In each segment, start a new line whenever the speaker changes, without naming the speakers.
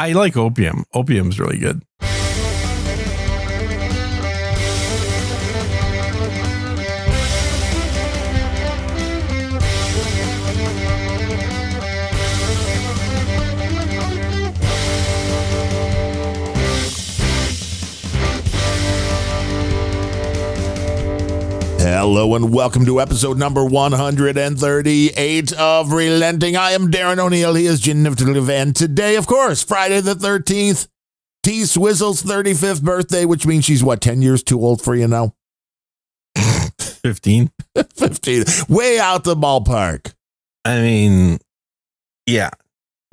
I like opium. Opium's really good.
Hello and welcome to episode number 138 of Relenting. I am Darren O'Neill. He is Jen and today, of course, Friday the 13th, T Swizzle's 35th birthday, which means she's, 10 years too old for you now?
15.
15. Way out the ballpark.
I mean, yeah.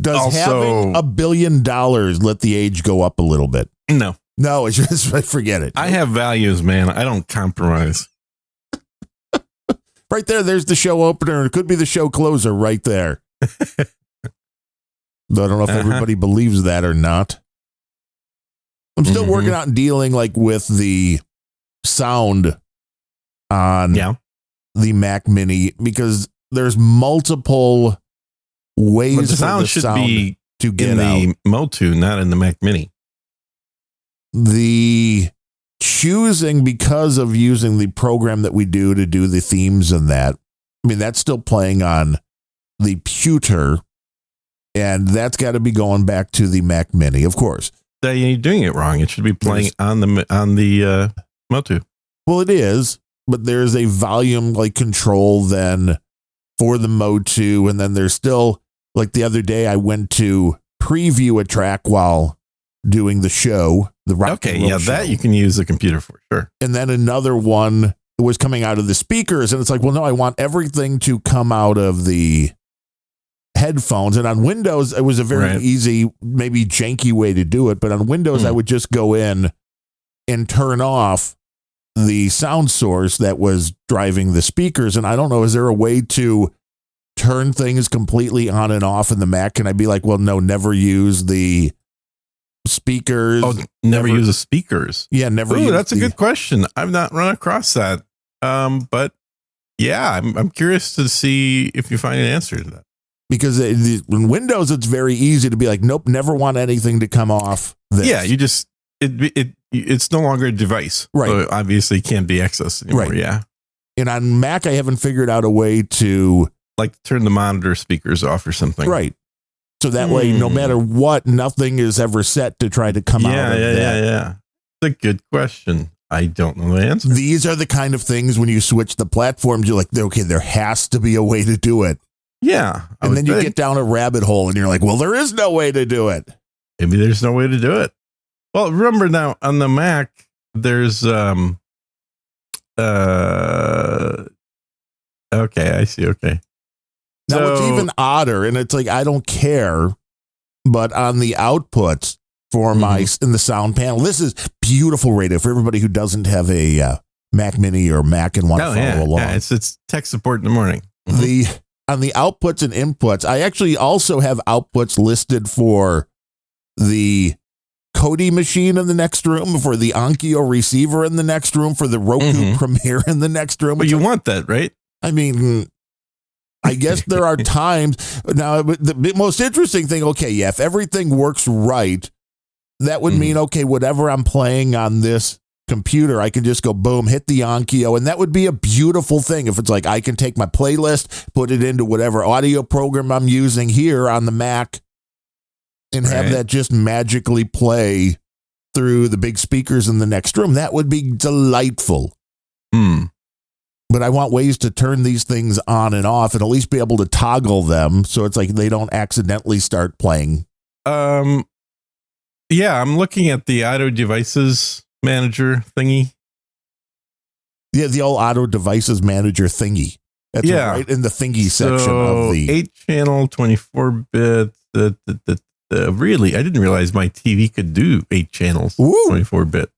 Does having $1 billion let the age go up a little bit?
No.
No, it's just, forget it.
I have values, man. I don't compromise.
Right there, there's the show opener. It could be the show closer right there. Though I don't know if everybody believes that or not. I'm still working out and dealing with the sound on the Mac Mini because there's multiple ways
but the sound should be
to get
in
out.
The Motu, not in the Mac Mini.
The choosing because of using the program that we do to do the themes and that, I mean, that's still playing on the pewter, and that's got to be going back to the Mac Mini, of course.
You're doing it wrong. It should be playing on the Motu.
Well, it is, but there's a volume control then for the Motu, and then there's still the other day I went to preview a track while doing the show, the rock and roll show.
That you can use the computer for, sure.
And then another one was coming out of the speakers, and it's well, no, I want everything to come out of the headphones. And on Windows, it was a very easy, maybe janky way to do it, but on Windows, I would just go in and turn off the sound source that was driving the speakers. And I don't know, is there a way to turn things completely on and off in the Mac? Can I be well, no, never use the speakers?
Never use the speakers.
Yeah, never.
Ooh, that's a good question. I've not run across that. But yeah, I'm curious to see if you find an answer to that. Because
in Windows, it's very easy to be nope, never want anything to come off this.
Yeah, you just it's no longer a device,
right?
So obviously, can't be accessed anymore. Right. Yeah.
And on Mac, I haven't figured out a way to
turn the monitor speakers off or something.
Right. So that way, no matter what, nothing is ever set to try to come out of that.
Yeah. It's a good question. I don't know the answer.
These are the kind of things when you switch the platforms, you're okay, there has to be a way to do it.
Yeah.
And then you get down a rabbit hole and you're well, there is no way to do it.
Maybe there's no way to do it. Well, remember now on the Mac, there's, okay, I see. Okay.
Now it's even odder, and it's I don't care, but on the outputs for my in the sound panel, this is beautiful radio for everybody who doesn't have a Mac Mini or Mac and want to follow along.
Yeah, it's tech support in the morning.
On the outputs and inputs, I actually also have outputs listed for the Kodi machine in the next room, for the Onkyo receiver in the next room, for the Roku Premiere in the next room.
But you want that, right?
I mean, I guess there are times now. The most interesting thing, if everything works right, that would mean, whatever I'm playing on this computer, I can just go boom, hit the Onkyo, and that would be a beautiful thing. If it's I can take my playlist, put it into whatever audio program I'm using here on the Mac, and have that just magically play through the big speakers in the next room. That would be delightful. But I want ways to turn these things on and off and at least be able to toggle them so it's they don't accidentally start playing.
Yeah, I'm looking at the auto devices manager thingy.
Yeah, the old auto devices manager thingy. That's right in the thingy section of the
8-channel, 24-bit. Really, I didn't realize my TV could do 8 channels, 24-bit.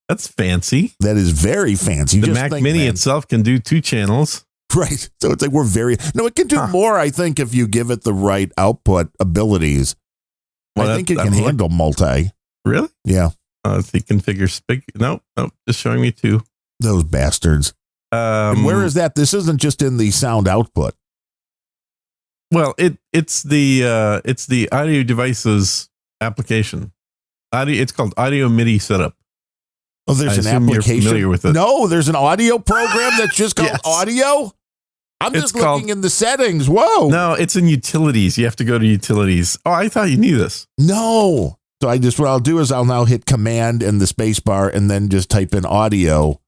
That's fancy.
That is very fancy.
The Mac Mini itself can do 2 channels.
Right. So it's we're very... No, it can do more, I think, if you give it the right output abilities. Well, I think it can handle multi.
Really?
Yeah.
Let's see, configure speak. Nope, just showing me 2.
Those bastards. And where is that? This isn't just in the sound output.
Well, it's the audio devices application. Audio. It's called Audio MIDI Setup.
Oh, there's an
assume you're
application.
familiar with it.
No, there's an audio program that's just called
Yes.
audio. I'm
It's
just looking
called-
in the settings. Whoa.
No, it's in utilities. You have to go to utilities. Oh, I thought you knew this.
No. So what I'll do is I'll now hit command and the space bar and then just type in audio.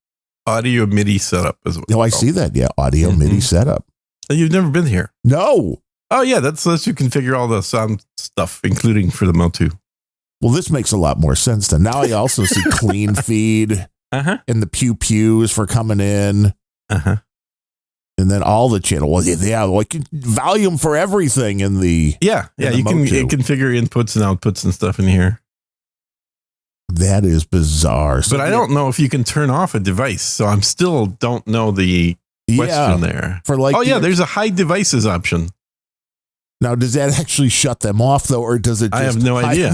Audio MIDI Setup is what
Oh, I
it's
see that. Yeah. Audio
Mhm.
MIDI setup.
called. You've never been here.
No.
Oh, yeah. That lets you configure all the sound stuff, including for the Motu.
Well, this makes a lot more sense then. Now I also see clean feed
Uh-huh.
and the pews for coming in.
Uh-huh.
And then all the channel. Well, yeah, like volume for everything in the.
Yeah. Yeah.
And the
You can
Motu.
configure inputs and outputs and stuff in here.
That is bizarre. So,
But I don't know if you can turn off a device. So I'm still don't know the question there.
For like,
Oh, yeah. There's a hide devices option.
Now, does that actually shut them off though, or does it? Just
I have no
hide
idea.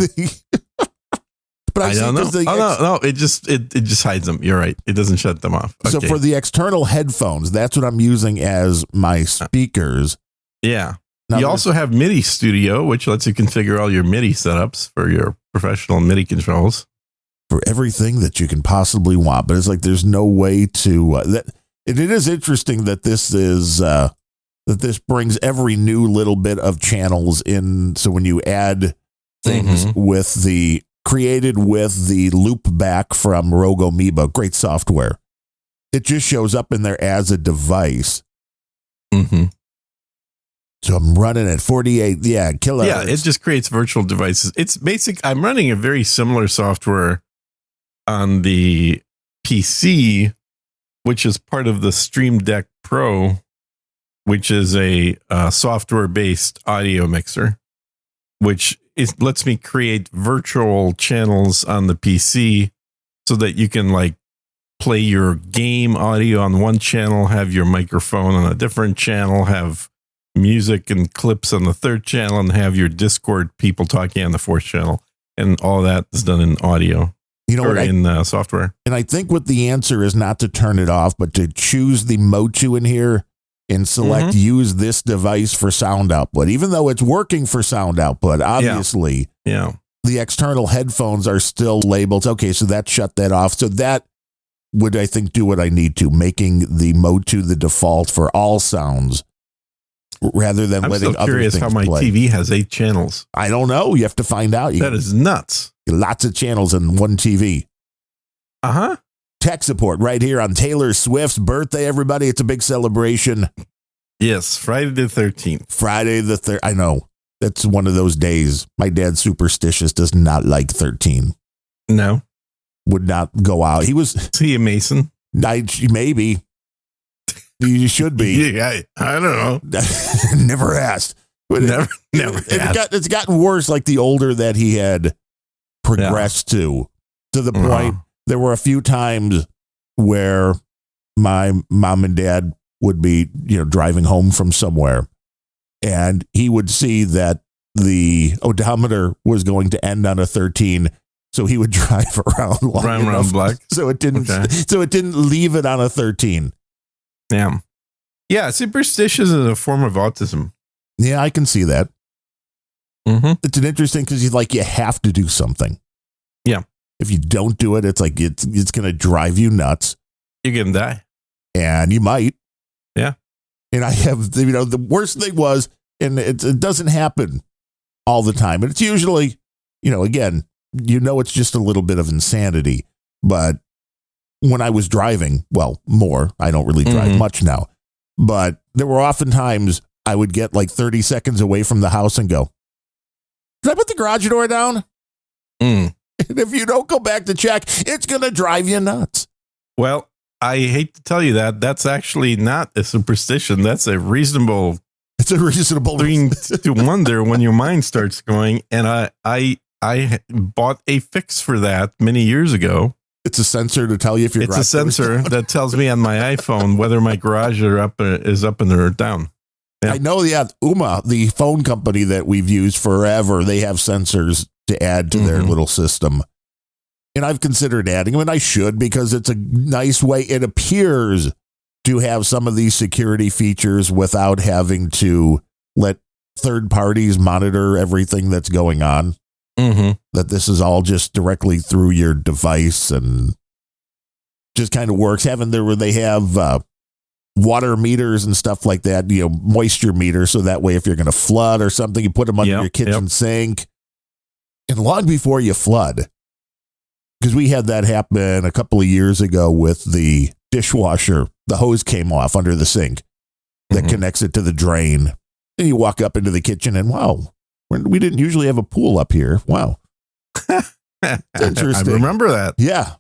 But
I don't know. No. It just hides them. You're right. It doesn't shut them off.
So
Okay.
for the external headphones, that's what I'm using as my speakers.
Yeah.
Now
You
there's-
also have MIDI Studio, which lets you configure all your MIDI setups for your professional MIDI controls.
for everything that you can possibly want, but it's like there's no way to that. And it is interesting that this is that this brings every new little bit of channels in. So when you add things with the created with the loop back from Rogue Amoeba, great software, it just shows up in there as a device.
Mm-hmm.
So I'm running at 48, kilohertz.
Yeah, it just creates virtual devices. It's basic. I'm running a very similar software on the PC, which is part of the Stream Deck Pro, which is a software-based audio mixer, which lets me create virtual channels on the PC so that you can like play your game audio on one channel, have your microphone on a different channel, have music and clips on the third channel, and have your Discord people talking on the fourth channel. And all that is done in audio.
You know
or
what?
in software.
And I think what the answer is not to turn it off, but to choose the Motu in here and select use this device for sound output. Even though it's working for sound output, obviously,
Yeah.
the external headphones are still labeled. Okay, so that shut that off. So that would, I think, do what I need to, making the Motu the default for all sounds rather than
I'm
letting
still
other
curious
things
how my
play.
TV has 8 channels.
I don't know. You have to find out.
That is nuts.
Lots of channels in one TV.
Uh-huh.
Tech support right here on Taylor Swift's birthday, everybody. It's a big celebration.
Yes, Friday the 13th.
Friday the 3rd. I know. That's one of those days. My dad's superstitious, does not like 13.
No.
Would not go out. He was,
Is he a Mason?
maybe. You should be.
Yeah, I don't know.
Never asked. But
Never asked.
it's gotten worse like the older that he had progressed to the point there were a few times where my mom and dad would be, driving home from somewhere and he would see that the odometer was going to end on a 13. So he would drive around
around black.
So it didn't leave it on a 13.
Yeah. Yeah. Superstitious is a form of autism.
Yeah, I can see that.
Mm-hmm.
It's an interesting because you have to do something.
Yeah.
If you don't do it, it's like it's going to drive you nuts.
You can die.
And you might.
Yeah.
And I have, the worst thing was, and it doesn't happen all the time. And it's usually, again, it's just a little bit of insanity. But when I was driving, well, more, I don't really drive much now. But there were often times I would get like 30 seconds away from the house and go, did I put the garage door down?
Mm.
And if you don't go back to check, it's going to drive you nuts.
Well, I hate to tell you that. That's actually not a superstition. That's a reasonable
It's a reasonable
thing to wonder when your mind starts going. And I bought a fix for that many years ago.
It's a sensor to tell you if you're.
It's a sensor that tells me on my iPhone whether my garage is up or down. Yeah.
I know. Yeah, Uma, the phone company that we've used forever, they have sensors to add to their little system. And I've considered adding them, and I should because it's a nice way. It appears to have some of these security features without having to let third parties monitor everything that's going on. that this is all just directly through your device and just kind of works. Having there where they have water meters and stuff like that, moisture meters. So that way, if you're going to flood or something, you put them under your kitchen sink. And long before you flood, because we had that happen a couple of years ago with the dishwasher, the hose came off under the sink that connects it to the drain. And you walk up into the kitchen and wow, we didn't usually have a pool up here. Wow. Interesting.
I remember that.
Yeah.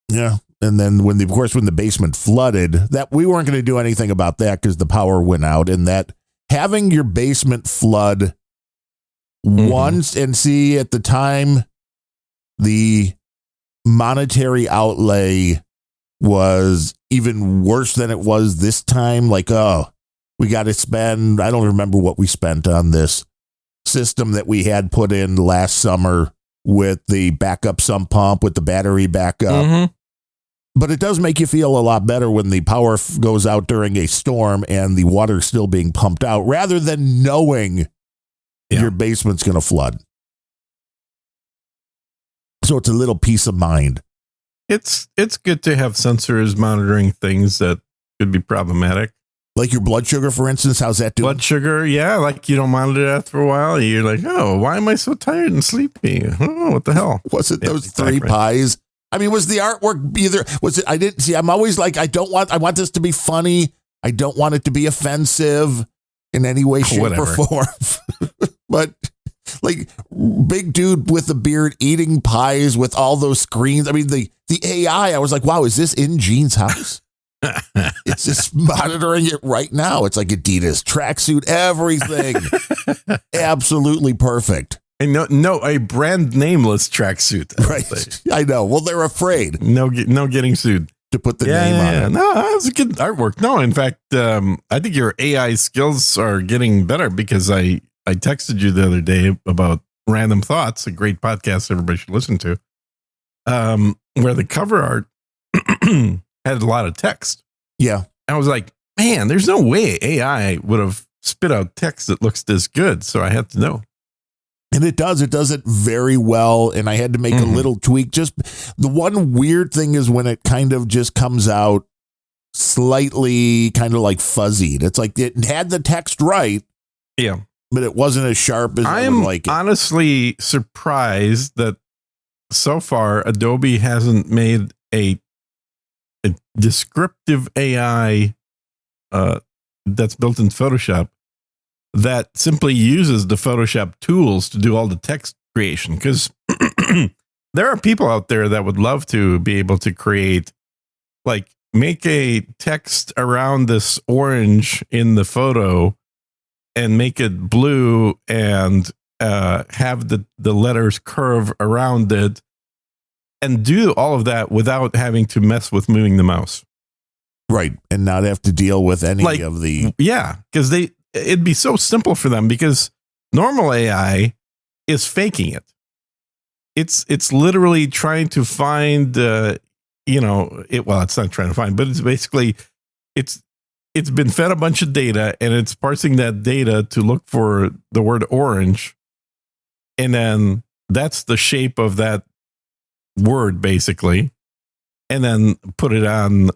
Yeah. And then when the basement flooded, that we weren't going to do anything about that because the power went out, and that having your basement flood once, and see at the time, the monetary outlay was even worse than it was this time. Like, we got to spend, I don't remember what we spent on this system that we had put in last summer with the backup sump pump with the battery backup. But it does make you feel a lot better when the power goes out during a storm and the water's still being pumped out, rather than knowing your basement's going to flood. So it's a little peace of mind.
It's good to have sensors monitoring things that could be problematic.
Like your blood sugar, for instance. How's that doing?
Blood sugar, yeah. Like you don't monitor that for a while. You're like, oh, why am I so tired and sleepy? Oh, what the hell?
Was it those three pies? I mean, was the artwork either? Was it? I didn't see. I'm always like, I want this to be funny. I don't want it to be offensive in any way, shape, or form. But like big dude with a beard eating pies with all those screens. I mean, the AI. I was like, wow, is this in Gene's house? It's just monitoring it right now. It's like Adidas tracksuit, everything, absolutely perfect.
And no, a brand nameless tracksuit.
Right. I know. Well, they're afraid.
No getting sued.
To put the name on it.
No, that was a good artwork. No, in fact, I think your AI skills are getting better because I texted you the other day about Random Thoughts, a great podcast everybody should listen to, where the cover art had a lot of text.
Yeah.
I was like, man, there's no way AI would have spit out text that looks this good. So I had to know.
And it does it very well. And I had to make a little tweak. Just the one weird thing is when it kind of just comes out slightly kind of like fuzzied. It's like it had the text right.
Yeah.
But it wasn't as sharp as I would like it.
I'm honestly surprised that so far Adobe hasn't made a descriptive AI that's built in Photoshop that simply uses the Photoshop tools to do all the text creation. Because there are people out there that would love to be able to create, like, make a text around this orange in the photo and make it blue and have the letters curve around it and do all of that without having to mess with moving the mouse.
Right. And not have to deal with any of the...
Yeah, because it'd be so simple for them because normal AI is faking it. It's literally trying to find, well, it's not trying to find, but it's basically, it's been fed a bunch of data and it's parsing that data to look for the word orange. And then that's the shape of that word basically. And then put it on,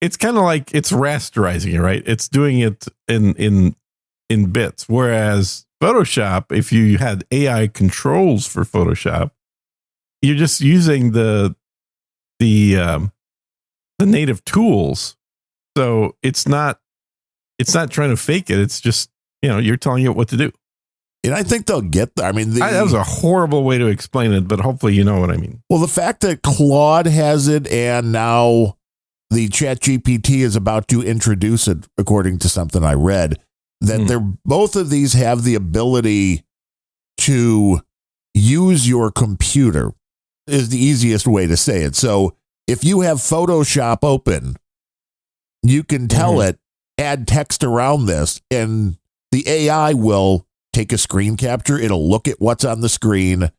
it's kind of like it's rasterizing it, right? It's doing it in bits. Whereas Photoshop, if you had AI controls for Photoshop, you're just using the native tools. So it's not trying to fake it. It's just, you're telling it what to do.
And I think they'll get there. I mean,
that was a horrible way to explain it, but hopefully you know what I mean.
Well, the fact that Claude has it and now the ChatGPT is about to introduce it, according to something I read, that both of these have the ability to use your computer is the easiest way to say it. So if you have Photoshop open, you can tell it, add text around this, and the AI will take a screen capture. It'll look at what's on the screen,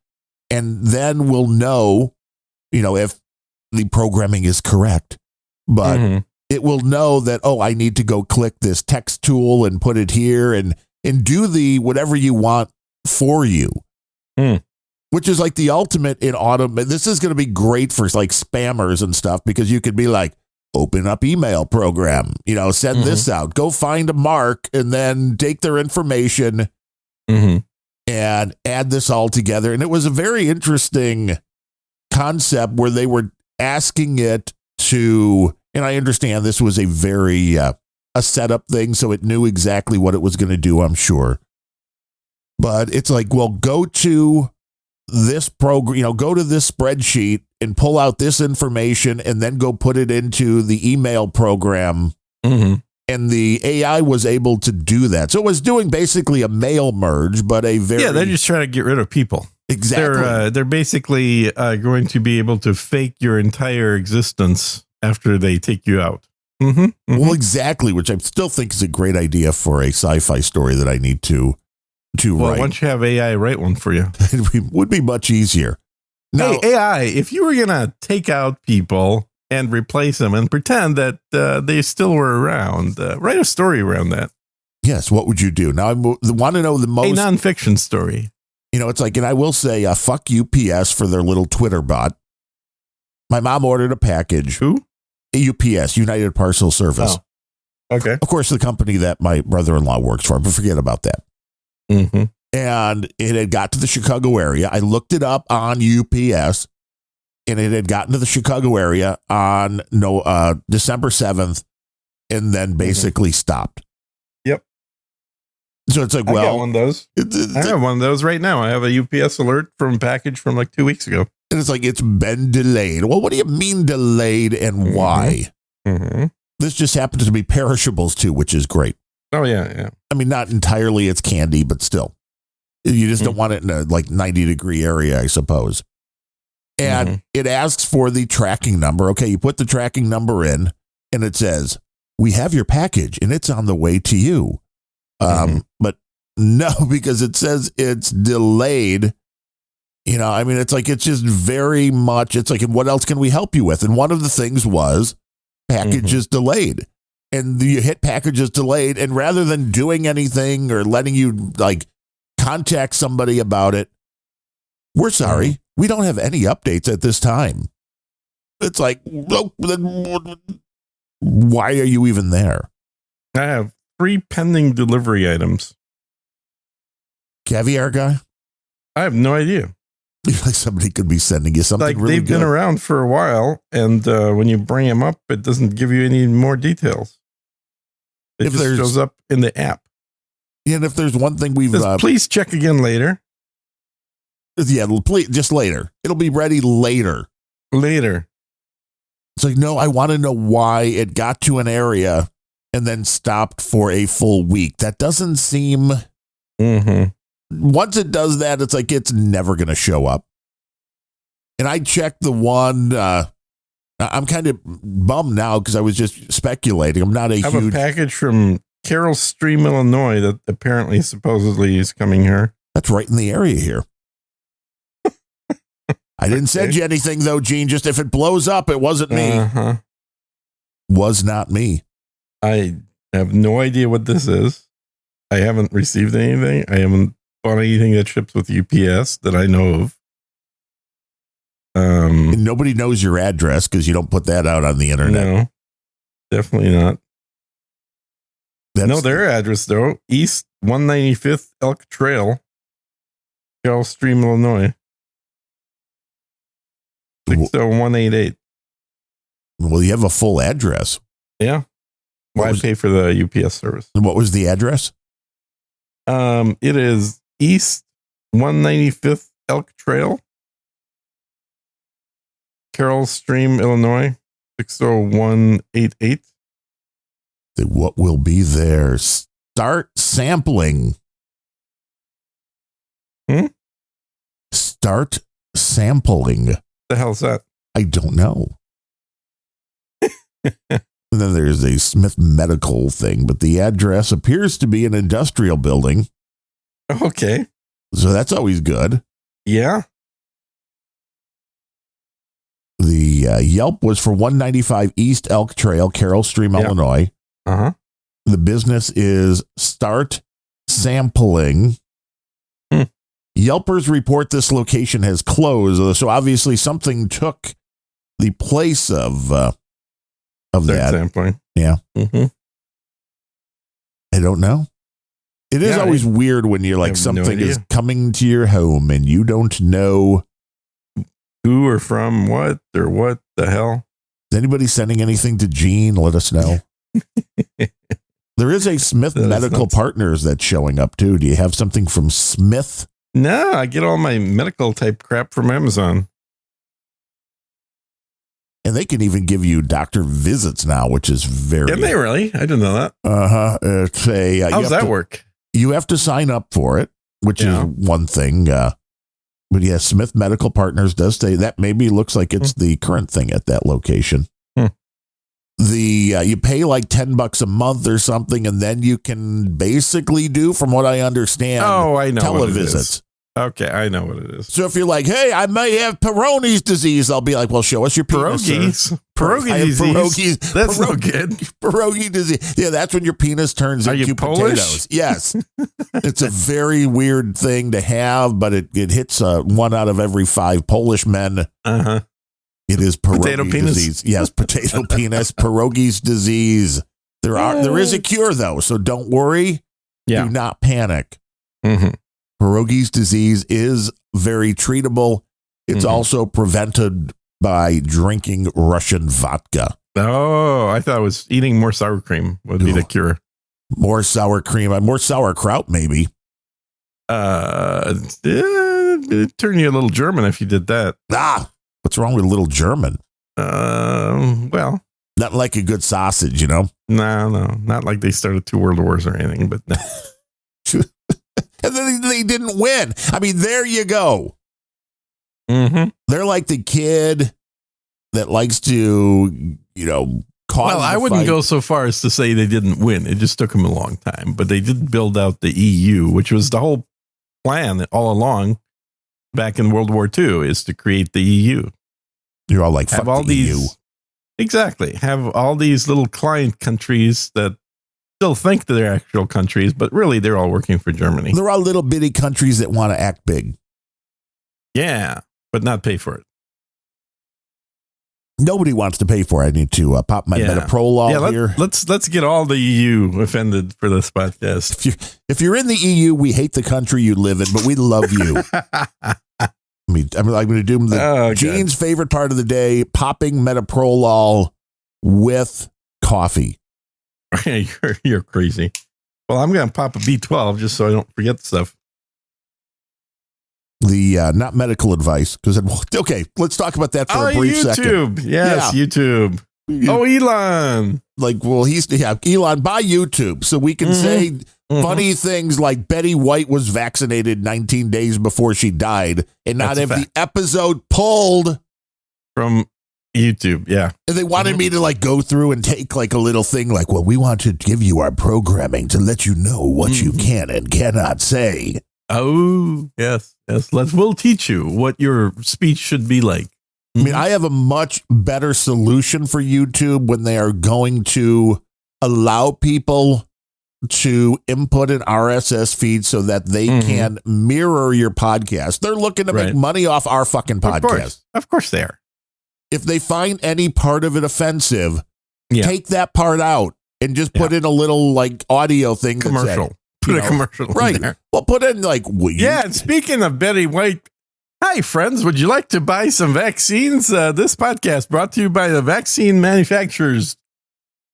and then we'll know, if the programming is correct. But it will know that, I need to go click this text tool and put it here and do the whatever you want for you.
Mm.
which is like the ultimate in automation. This is going to be great for like spammers and stuff because you could be like, open up email program, send this out, go find a mark and then take their information and add this all together. And it was a very interesting concept where they were asking it to, and I understand this was a very, a setup thing. So it knew exactly what it was going to do, I'm sure. But it's like, well, go to this program, go to this spreadsheet and pull out this information and then go put it into the email program. And the AI was able to do that. So it was doing basically a mail merge, but a very...
Yeah, they're just trying to get rid of people.
Exactly.
They're basically going to be able to fake your entire existence after they take you out.
Well, exactly, which I still think is a great idea for a sci-fi story that I need to write.
Once you have AI write one for you.
It would be much easier. Now,
hey, AI, if you were going to take out people and replace them and pretend that they still were around, write a story around that.
Yes, what would you do? Now, I want to know the most...
A nonfiction story.
It's like, and I will say, fuck UPS for their little Twitter bot. My mom ordered a package.
Who?
UPS, United Parcel Service.
Oh, okay.
Of course, the company that my brother-in-law works for, but forget about that. And it had got to the Chicago area. I looked it up on UPS, and it had gotten to the Chicago area on December 7th, and then basically stopped.
Yep.
So it's like,
I got one of those. I have one of those right now. I have a UPS alert from a package from like 2 weeks ago.
And it's like, it's been delayed. Well, what do you mean delayed and why? This just happens to be perishables too, which is great.
Oh, yeah.
I mean, not entirely it's candy, but still. You just don't want it in a 90-degree area, I suppose. And it asks for the tracking number. Okay, you put the tracking number in, and it says, we have your package, and it's on the way to you. But no, because it says it's delayed. I mean, it's like, it's just very much, it's like, and what else can we help you with? And one of the things was package is delayed. And you hit package is delayed. And rather than doing anything or letting you contact somebody about it, we're sorry, we don't have any updates at this time. It's like, well, then why are you even there?
I have 3 pending delivery items.
Caviar guy?
I have no idea.
Like somebody could be sending you something
like
really
they've
good.
Been around for a while, and when you bring them up, it doesn't give you any more details. It just shows up in the app.
Yeah, and if there's one thing we've...
please check again later.
Yeah, please, just later. It'll be ready later.
Later.
It's like, no, I want to know why it got to an area and then stopped for a full week. That doesn't seem... Once it does that, it's like it's never going to show up. And I checked the one. I'm kind of bummed now because I was just speculating. I'm not a
I have
huge
a package from Carroll Stream, Illinois, that apparently supposedly is coming here.
That's right in the area here. I didn't send you anything though, Gene. Just if it blows up, it wasn't me. Was not me. I
have no idea what this is. I haven't received anything. I haven't bought anything that ships with UPS that I know of.
And nobody knows your address because you don't put that out on the internet.
No, definitely not. Their address though, East 195th Elk Trail, Carroll Stream, Illinois, 60188.
Well, you have a full address.
Yeah. Why pay for the UPS service?
What was the address?
It is East 195th Elk Trail, Carroll Stream, Illinois, 60188.
What will be there? Start sampling. Start sampling.
The hell's that?
I don't know. And then there's a Smith Medical thing, but the address appears to be an industrial building.
Okay.
So that's always good.
Yeah.
The Yelp was for 195 East Elk Trail, Carroll Stream, Illinois. The business is Start Sampling. Yelpers report this location has closed, so obviously something took the place of that
sampling.
Yeah.
Mm-hmm.
I don't know. It is always weird when you're like something is coming to your home and you don't know
who or from what or what the hell.
Is anybody sending anything to Gene? Let us know. There is a Smith Medical Partners that's showing up too. Do you have something from Smith?
No, I get all my medical type crap from Amazon.
And they can even give you doctor visits now, which is very...
Can they really? I didn't know that.
Uh-huh.
How's that work?
You have to sign up for it, which is one thing. But yeah, Smith Medical Partners does say that maybe looks like it's the current thing at that location. You pay like $10 a month or something, and then you can basically do, from what I understand,
I know
televisits.
Okay, I know what it is.
So if you're like, hey, I may have Peyronie's disease, I'll be like, well, show us your penis.
Pierogi disease. That's no good.
Pierogi disease. Yeah, that's when your penis turns into potatoes. Yes. It's a very weird thing to have, but it hits 1 out of every 5 Polish men.
Uh-huh.
It is
potato
pierogi
penis.
disease. Yes, potato penis, pierogi's disease. There is a cure, though, so don't worry.
Yeah.
Do not panic.
Mm-hmm.
Pierogi's disease is very treatable. It's also prevented by drinking Russian vodka.
Oh, I thought it was eating more sour cream would be the cure.
More sour cream, more sauerkraut, maybe.
It'd turn you a little German if you did that.
What's wrong with a little German?
Well,
not like a good sausage, you know?
No, not like they started 2 world wars or anything, but no.
And then they didn't win. I mean, there you go.
Mm-hmm.
They're like the kid that likes to, cause
Well, I wouldn't go so far as to say they didn't win. It just took them a long time. But they did build out the EU, which was the whole plan all along back in World War II, is to create the EU.
You're all like,
have all
the
these,
EU.
Exactly. Have all these little client countries that still think that they're actual countries, but really they're all working for Germany.
They're all little bitty countries that want to act big.
Yeah, but not pay for it.
Nobody wants to pay for it. I need to pop my metaprolol here.
Let's get all the EU offended for this podcast.
If you're in the EU, we hate the country you live in, but we love you. I'm going to do Gene's favorite part of the day, popping metaprolol with coffee.
You're crazy. Well, I'm going to pop a B12 just so I don't forget the stuff.
Not medical advice, because okay, let's talk about that for a brief
YouTube.
second.
Yes, yeah. YouTube. Elon.
Elon, buy YouTube so we can say funny things like Betty White was vaccinated 19 days before she died and not have the episode pulled
from YouTube. Yeah.
And they wanted me to go through and take a little thing well, we want to give you our programming to let you know what you can and cannot say.
Oh, yes. We'll teach you what your speech should be like.
I mean, I have a much better solution for YouTube when they are going to allow people to input an RSS feed so that they can mirror your podcast. They're looking to make money off our fucking podcast.
Of course they are.
If they find any part of it offensive, take that part out and just put in a little audio thing.
Commercial. Put a commercial in there.
Well, put in
and speaking of Betty White, hi friends, would you like to buy some vaccines? This podcast brought to you by the vaccine manufacturers.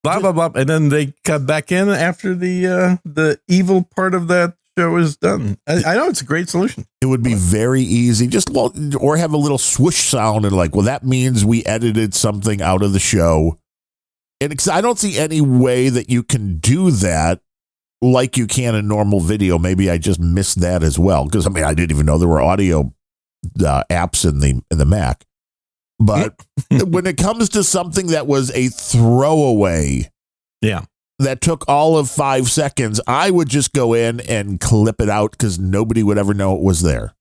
Blah blah blah, and then they cut back in after the evil part of that show is done. I know it's a great solution.
It would be very easy, or have a little swoosh sound and that means we edited something out of the show. And I don't see any way that you can do that like you can in normal video. Maybe I just missed that as well, because I didn't even know there were audio apps in the Mac. But when it comes to something that was a throwaway, that took all of 5 seconds, I would just go in and clip it out because nobody would ever know it was there.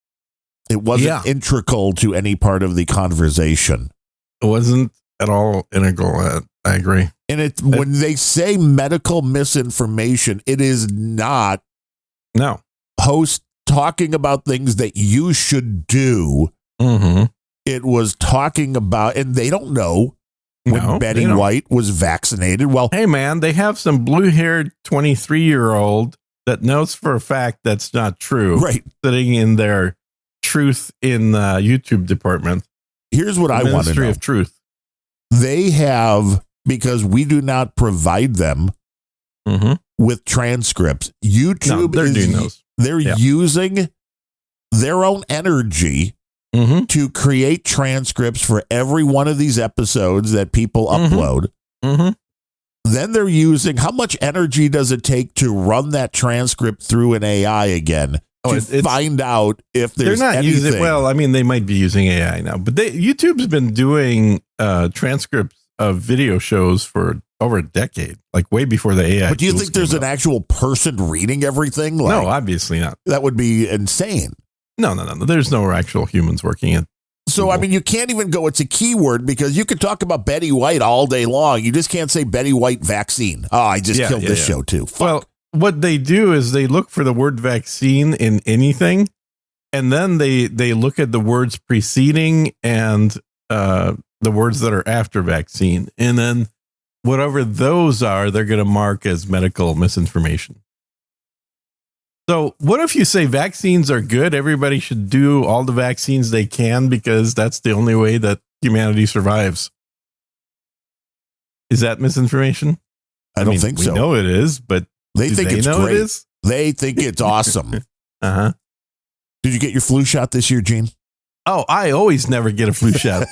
It wasn't integral to any part of the conversation.
It wasn't at all integral. I agree.
And when they say medical misinformation, it is not host talking about things that you should do.
Mm-hmm.
It was talking about, and they don't know when Betty White was vaccinated. Well,
hey, man, they have some blue-haired 23-year-old that knows for a fact that's not true.
Right.
Sitting in their truth in the YouTube department.
Here's what I want to know.
Ministry of Truth.
They have, because we do not provide them with transcripts. YouTube
they're doing those.
They're using their own energy to create transcripts for every one of these episodes that people upload. Then they're using, how much energy does it take to run that transcript through an AI again to find out if there's
they're not
anything?
using, well, I mean, they might be using AI now, but YouTube's been doing transcripts of video shows for over a decade, like way before the AI.
But do you think there's an actual person reading everything?
No, obviously not.
That would be insane.
No. There's no actual humans working it.
So, I mean, you can't even go, it's a keyword, because you could talk about Betty White all day long. You just can't say Betty White vaccine. Oh, I just killed this show too. Fuck.
Well, what they do is they look for the word vaccine in anything, and then they look at the words preceding and the words that are after vaccine. And then whatever those are, they're going to mark as medical misinformation. So what if you say vaccines are good? Everybody should do all the vaccines they can because that's the only way that humanity survives. Is that misinformation?
I don't think so.
We know it is, but
they think it's great. It is? They think it's awesome.
Uh-huh.
Did you get your flu shot this year, Gene?
Oh, I always never get a flu shot.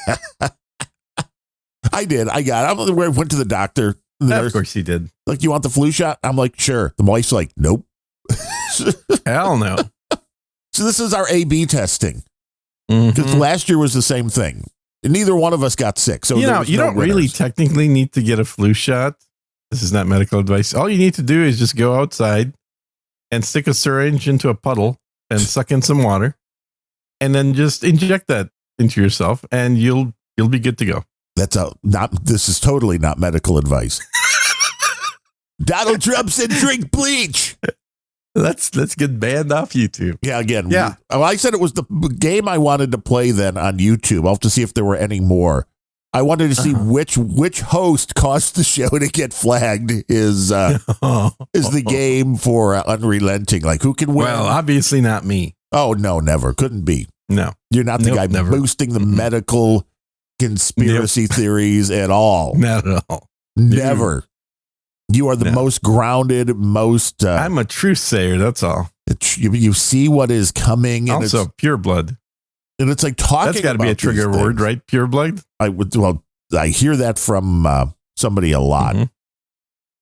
I did. I went to the doctor.
Of course you did.
Like, you want the flu shot? I'm like, sure. The wife's like, nope.
Hell no.
So this is our A/B testing. Because last year was the same thing. Neither one of us got sick. So
you don't really technically need to get a flu shot. This is not medical advice. All you need to do is just go outside and stick a syringe into a puddle and suck in some water, and then just inject that into yourself, and you'll be good to go.
This is totally not medical advice. Donald Trump said drink bleach.
Let's get banned off YouTube.
Yeah, again. Yeah. I said it was the game I wanted to play then on YouTube. I'll have to see if there were any more. I wanted to see which host caused the show to get flagged is the game for Unrelenting. Like, who can win?
Well, obviously not me.
Oh, no, never. Couldn't be.
No.
You're not the guy boosting the medical conspiracy theories at all.
Not at all.
Never. You are the most grounded, most...
I'm a truth sayer, that's all.
You see what is coming. And
also, pure blood.
And it's like talking about...
That's got to be a trigger word, right? Pure blood?
I hear that from somebody a lot.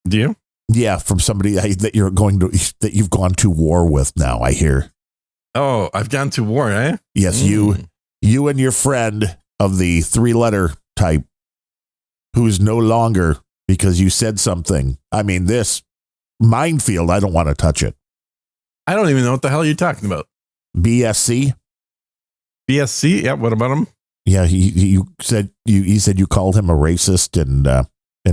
Do you?
Yeah, from somebody that you've gone to war with now, I hear.
Oh, I've gone to war, eh?
Yes, you and your friend of the 3-letter type who's no longer... because you said something. I mean, this minefield, I don't want to touch it.
I don't even know what the hell you're talking about.
BSC?
BSC? Yeah, what about him?
Yeah, he said you called him a racist and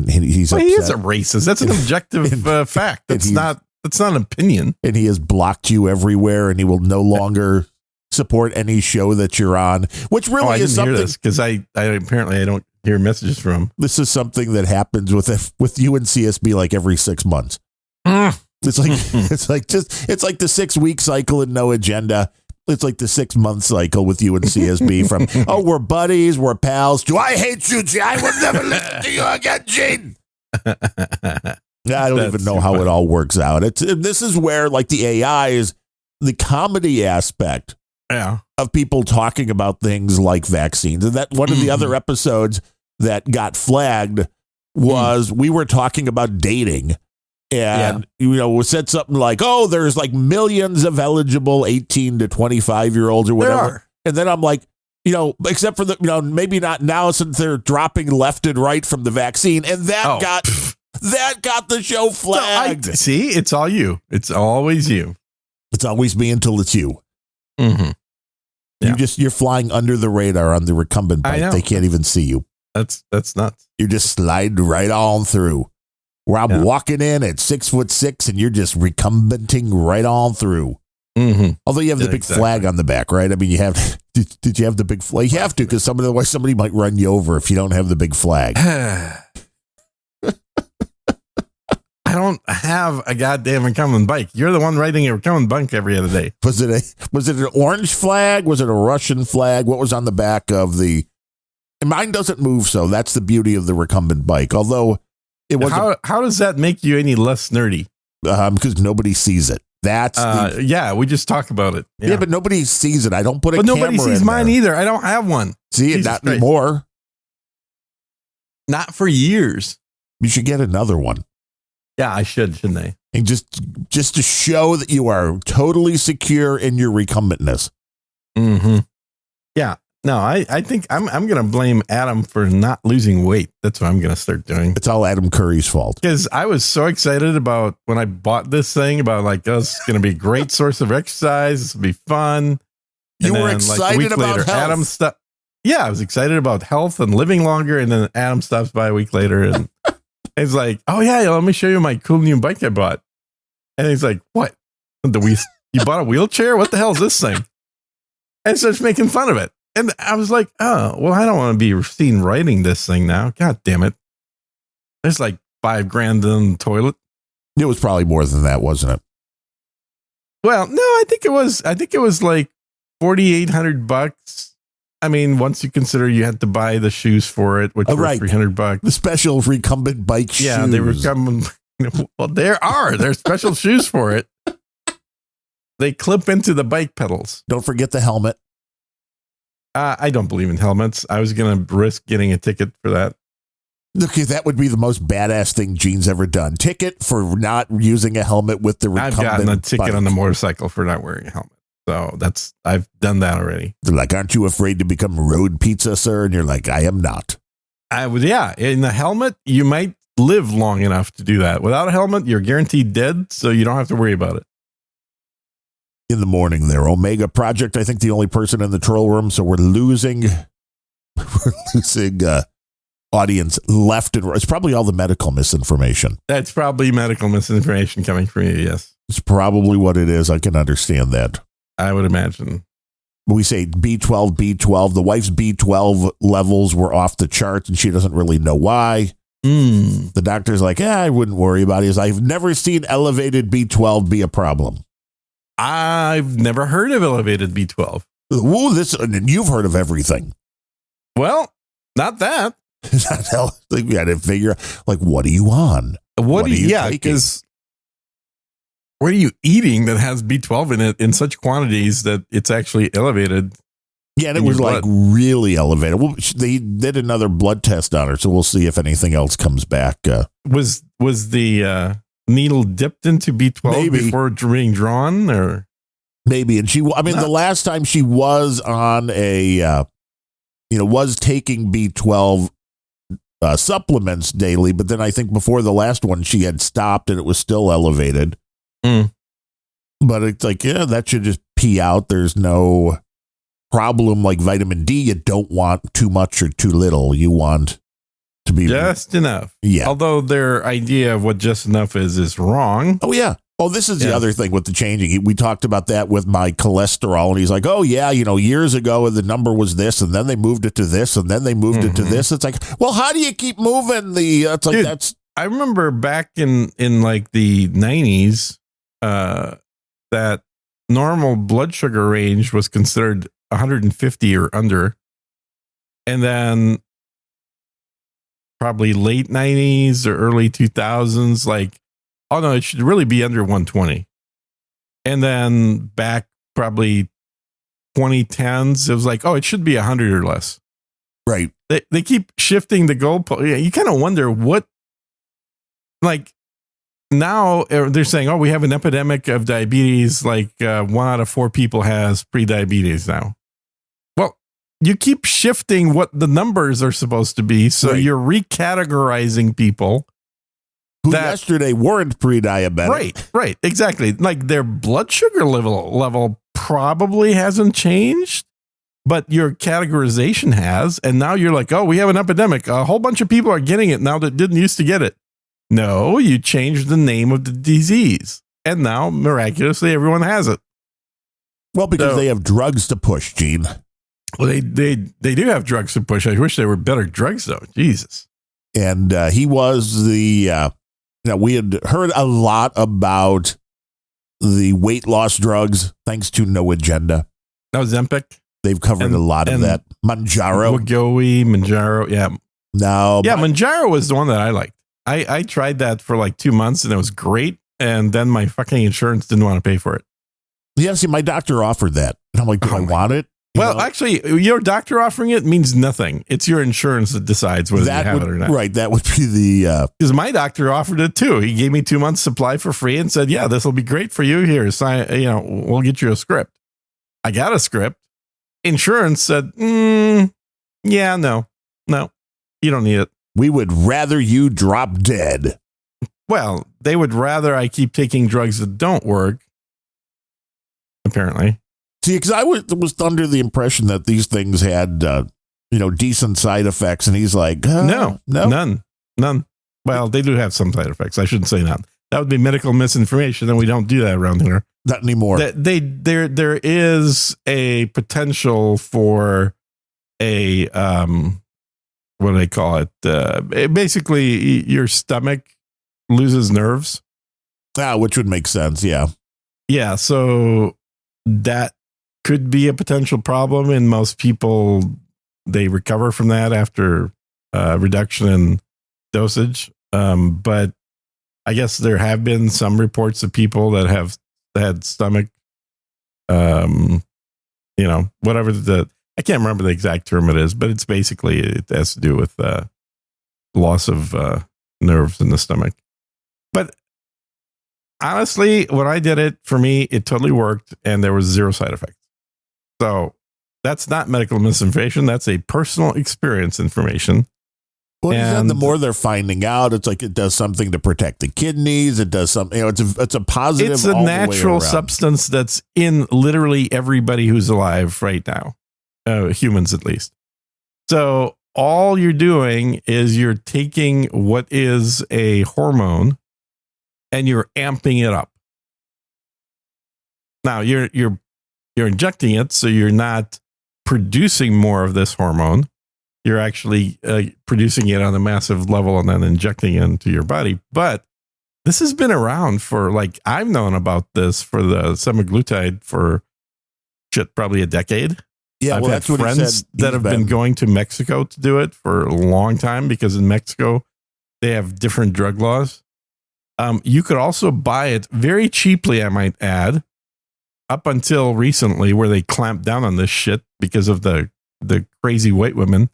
he's upset.
He is a racist. That's an objective fact. That's not an opinion.
And he has blocked you everywhere, and he will no longer support any show that you're on, which really is something.
Because I apparently I don't hear messages from him.
This is something that happens with you and CSB like every 6 months. It's like the 6-week cycle and no agenda. It's like the 6-month cycle with you and CSB from, we're buddies, we're pals. Do I hate you, Gene? I will never listen to you again, Gene. I don't even know how it all works out. This is where, like, the AI is the comedy aspect of people talking about things like vaccines. And that one of the other episodes that got flagged was we were talking about dating. And, we said something like, there's like millions of eligible 18 to 25-year-olds or whatever. And then I'm like, except for the, maybe not now since they're dropping left and right from the vaccine. And that got the show flagged.
See, it's all you. It's always you.
It's always me until it's you.
Mm-hmm. Yeah.
You're flying under the radar on the recumbent bike. They can't even see you.
That's nuts.
You're just sliding right on through. Where I'm walking in at 6'6" and you're just recumbenting right on through.
Mm-hmm.
Although you have the big flag on the back, right? I mean, you have. Did you have the big flag? You have to, because somebody might run you over if you don't have the big flag.
I don't have a goddamn recumbent bike. You're the one riding a recumbent bike every other day.
Was it an orange flag? Was it a Russian flag? What was on the back of the? And mine doesn't move, so that's the beauty of the recumbent bike. Although it was.
How does that make you any less nerdy?
Because nobody sees it. That's
yeah. We just talk about it.
Yeah, but nobody sees it. I don't put a. But
nobody sees mine either. I don't have one.
See it not anymore.
Not for years.
You should get another one.
Yeah, I should, shouldn't I?
And just to show that you are totally secure in your recumbentness.
Mm-hmm. Yeah. No, I think I'm going to blame Adam for not losing weight. That's what I'm going to start doing.
It's all Adam Curry's fault.
Because I was so excited about when I bought this thing about like, oh, it's going to be a great source of exercise. This will be fun.
You were excited about health.
Adam I was excited about health and living longer. And then Adam stops by a week later and he's like, oh yeah, let me show you my cool new bike I bought. And he's like, what? You bought a wheelchair? What the hell is this thing? And starts making fun of it. And I was like, oh, well, I don't want to be seen riding this thing now. God damn it. There's like $5,000 in the toilet.
It was probably more than that, wasn't it?
Well, no, I think it was like $4,800. I mean, once you consider you had to buy the shoes for it, which were $300.
The special recumbent bike shoes.
Yeah, they were coming. Well, there's special shoes for it. They clip into the bike pedals.
Don't forget the helmet.
I don't believe in helmets. I was going to risk getting a ticket for that.
Okay, that would be the most badass thing Gene's ever done. Ticket for not using a helmet with the recumbent
I've gotten a ticket
bike.
on the motorcycle for not wearing a helmet. So I've done that already.
They're like, aren't you afraid to become road pizza, sir? And you're like, I am not.
In the helmet, you might live long enough to do that. Without a helmet, you're guaranteed dead, so you don't have to worry about it.
In the morning there, Omega Project, I think the only person in the troll room, so we're losing audience left and right. It's probably all the medical misinformation.
That's probably medical misinformation coming from you, yes.
It's probably what it is. I can understand that.
I would imagine.
We say B12. The wife's B12 levels were off the charts, and she doesn't really know why. The doctor's like, I wouldn't worry about it. I've never seen elevated B12 be a problem.
I've never heard of elevated B12.
Ooh, and you've heard of everything.
Well, not that.
We had to figure, like, what are you on?
What are you taking? Because what are you eating that has B12 in it in such quantities that it's actually elevated?
Yeah, and it was like really elevated. Well, they did another blood test on her, so we'll see if anything else comes back.
Was the needle dipped into B12 before being drawn, or
maybe? And the last time she was on was taking B12 supplements daily, but then I think before the last one she had stopped and it was still elevated. But it's like, yeah, that should just pee out. There's no problem like vitamin D. You don't want too much or too little. You want to be
just enough.
Yeah.
Although their idea of what just enough is wrong.
Oh, yeah. Oh, this is the other thing with the changing. We talked about that with my cholesterol, and he's like, oh, yeah, years ago the number was this, and then they moved it to this, and then they moved it to this. It's like, well, how do you keep moving it's like,
dude, I remember back in like the 90s, that normal blood sugar range was considered 150 or under. And then probably late 90s or early 2000s, like, oh no, it should really be under 120. And then back probably 2010s, it was like, oh, it should be 100 or less.
Right.
They keep shifting the goalpost. Yeah, you kind of wonder what, like, now they're saying, oh, we have an epidemic of diabetes. Like 1 out of 4 people has pre-diabetes now. Well, you keep shifting what the numbers are supposed to be. So you're recategorizing people
who yesterday weren't pre-diabetic.
Right. Exactly. Like their blood sugar level probably hasn't changed, but your categorization has. And now you're like, oh, we have an epidemic. A whole bunch of people are getting it now that didn't used to get it. No, you changed the name of the disease. And now, miraculously, everyone has it.
Well, because they have drugs to push, Gene.
Well, they do have drugs to push. I wish they were better drugs, though. Jesus.
And he was we had heard a lot about the weight loss drugs, thanks to No Agenda.
That was Ozempic.
They've covered a lot of that. Manjaro.
Manjaro, yeah.
No.
Yeah, Manjaro was the one that I liked. I tried that for like 2 months, and it was great. And then my fucking insurance didn't want to pay for it.
Yeah, see, my doctor offered that. And I'm like, do I want it?
Actually, your doctor offering it means nothing. It's your insurance that decides whether you have it or not.
Right, that would be the...
Because my doctor offered it too. He gave me 2 months supply for free and said, yeah, this will be great for you. Here, sign, we'll get you a script. I got a script. Insurance said, yeah, no, you don't need it.
We would rather you drop dead.
Well, they would rather I keep taking drugs that don't work, apparently.
See, because I was under the impression that these things had, decent side effects, and he's like,
no, none. Well, they do have some side effects. I shouldn't say none. That would be medical misinformation, and we don't do that around here.
Not anymore.
There is a potential for a what do they call it? Basically, your stomach loses nerves.
Which would make sense. Yeah.
Yeah. So that could be a potential problem in most people. They recover from that after reduction in dosage. But I guess there have been some reports of people that have had stomach, whatever I can't remember the exact term it is, but it's basically, it has to do with loss of nerves in the stomach. But honestly, when I did it, for me, it totally worked and there was zero side effects. So that's not medical misinformation. That's a personal experience information.
Well, and the more they're finding out, it's like it does something to protect the kidneys. It does something. It's a positive.
It's a natural substance that's in literally everybody who's alive right now, humans at least. So all you're doing is you're taking what is a hormone and you're amping it up. Now you're injecting it, so you're not producing more of this hormone. You're actually producing it on a massive level and then injecting it into your body. But this has been around for, like, I've known about this for the semaglutide for probably a decade.
Yeah,
I've had friends that have been going to Mexico to do it for a long time because in Mexico they have different drug laws. You could also buy it very cheaply, I might add, up until recently, where they clamped down on this shit because of the crazy white women.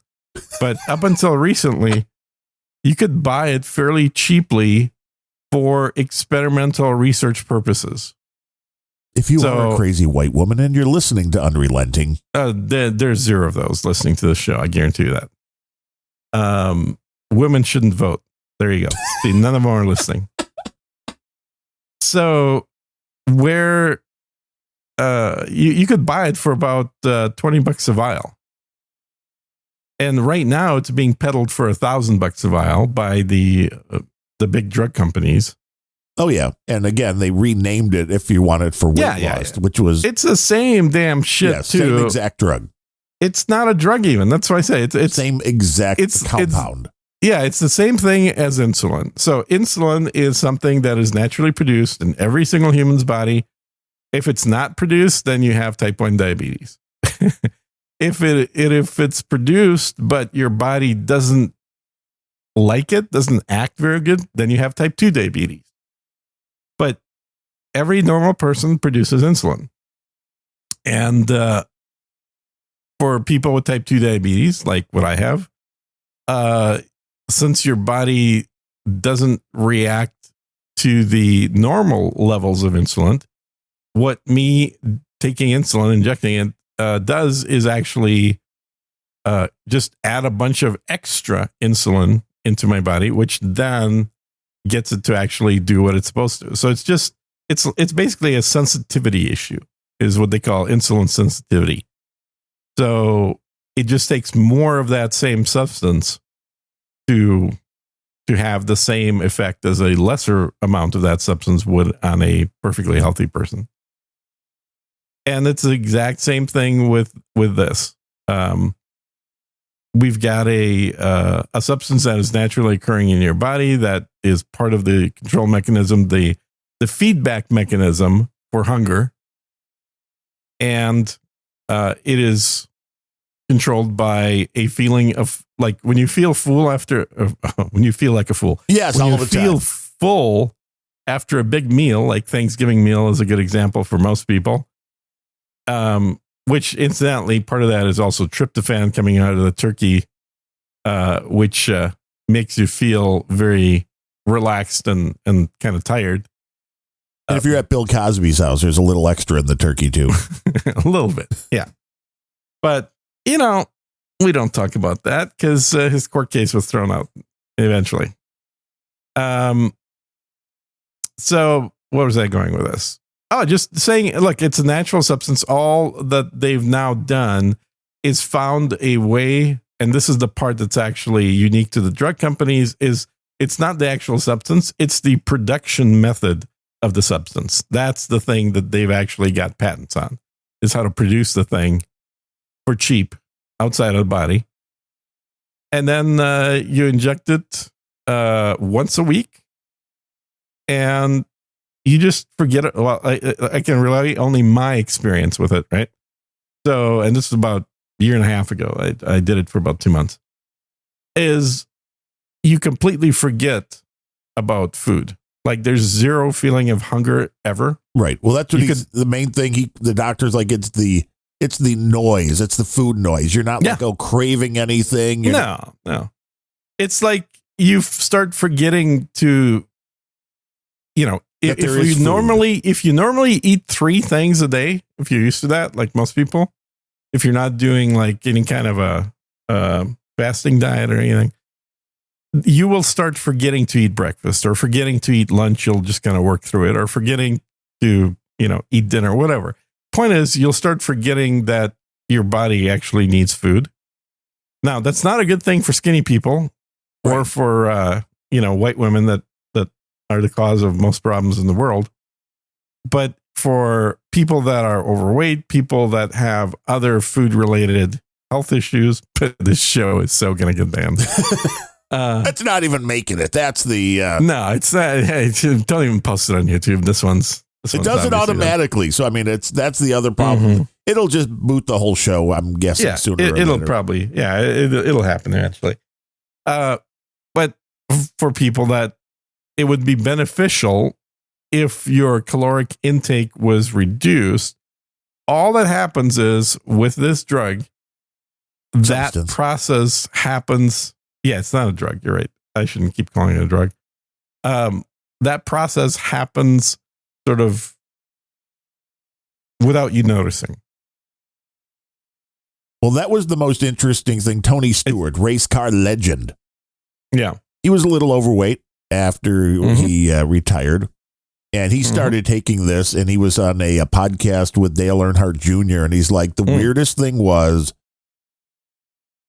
But up until recently, you could buy it fairly cheaply for experimental research purposes.
If you are a crazy white woman and you're listening to Unrelenting,
there's zero of those listening to the show. I guarantee you that. Women shouldn't vote. There you go. See, none of them are listening. So where you could buy it for about $20 a vial. And right now it's being peddled for $1,000 a vial by the big drug companies.
Oh yeah, and again they renamed it if you want it for weight loss, which was
it's the same damn shit too.
Same exact drug.
It's not a drug even. That's why I say it's
same exact compound.
It's the same thing as insulin. So insulin is something that is naturally produced in every single human's body. If it's not produced, then you have type 1 diabetes. If it's produced, but your body doesn't like it, doesn't act very good, then you have type 2 diabetes. But every normal person produces insulin. And for people with type 2 diabetes, like what I have, since your body doesn't react to the normal levels of insulin, what me taking insulin, injecting it, does is actually just add a bunch of extra insulin into my body, which then gets it to actually do what it's supposed to. So it's basically a sensitivity issue, is what they call insulin sensitivity. So it just takes more of that same substance to have the same effect as a lesser amount of that substance would on a perfectly healthy person. And it's the exact same thing with this. We've got a substance that is naturally occurring in your body that is part of the control mechanism, the feedback mechanism for hunger. And it is controlled by a feeling of like when you feel full after, when you feel like a fool.
Yes,
when
all
you
the time.
feel full after a big meal, like Thanksgiving meal is a good example for most people. Which incidentally, part of that is also tryptophan coming out of the turkey, which makes you feel very relaxed and kind of tired.
And if you're at Bill Cosby's house, there's a little extra in the turkey too.
A little bit, yeah. But, you know, we don't talk about that because his court case was thrown out eventually. So what was I going with this? Oh, just saying, look, it's a natural substance. All that they've now done is found a way, and this is the part that's actually unique to the drug companies, is it's not the actual substance, it's the production method of the substance. That's the thing that they've actually got patents on, is how to produce the thing for cheap outside of the body. And then you inject it once a week, and you just forget it. Well, I can relate only my experience with it, right? So, and this is about a year and a half ago. I did it for about 2 months. Is you completely forget about food. Like there's zero feeling of hunger ever.
Right. Well, that's what the main thing. The doctor's like, it's the noise. It's the food noise. You're not like craving anything.
No. It's like you start forgetting to, you know, if you normally eat 3 things a day, if you're used to that, like most people, if you're not doing like any kind of a fasting diet or anything, you will start forgetting to eat breakfast or forgetting to eat lunch. You'll just kind of work through it, or forgetting to, you know, eat dinner, whatever. Point is, you'll start forgetting that your body actually needs food. Now, that's not a good thing for skinny people or for, white women that are the cause of most problems in the world. But for people that are overweight, people that have other food related health issues, this show is so going to get banned.
That's not even making it. That's the
no, it's not. Hey, don't even post it on YouTube. This one's
it does it automatically. Done. So I mean, that's the other problem. Mm-hmm. It'll just boot the whole show. I'm guessing sooner.
It'll probably it'll happen eventually. But for people that it would be beneficial if your caloric intake was reduced. All that happens is with this drug, that process happens. Yeah, it's not a drug. You're right. I shouldn't keep calling it a drug. That process happens sort of without you noticing.
Well, that was the most interesting thing. Tony Stewart, race car legend.
Yeah.
He was a little overweight after he retired, and he started taking this, and he was on a podcast with Dale Earnhardt Jr., and he's like, the weirdest thing was,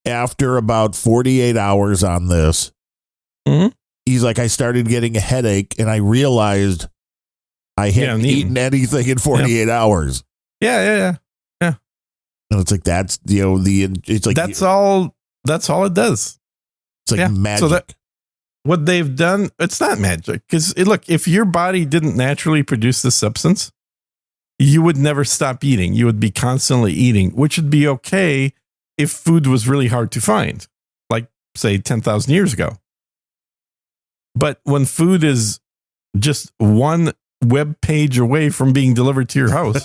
after about 48 hours on this, he's like, I started getting a headache, and I realized I hadn't eaten anything in 48 hours.
Yeah.
And it's like, that's, it's like,
that's all it does.
It's like magic.
So what they've done, it's not magic. Because look, if your body didn't naturally produce this substance, you would never stop eating. You would be constantly eating, which would be okay if food was really hard to find, like say 10,000 years ago. But when food is just one web page away from being delivered to your house,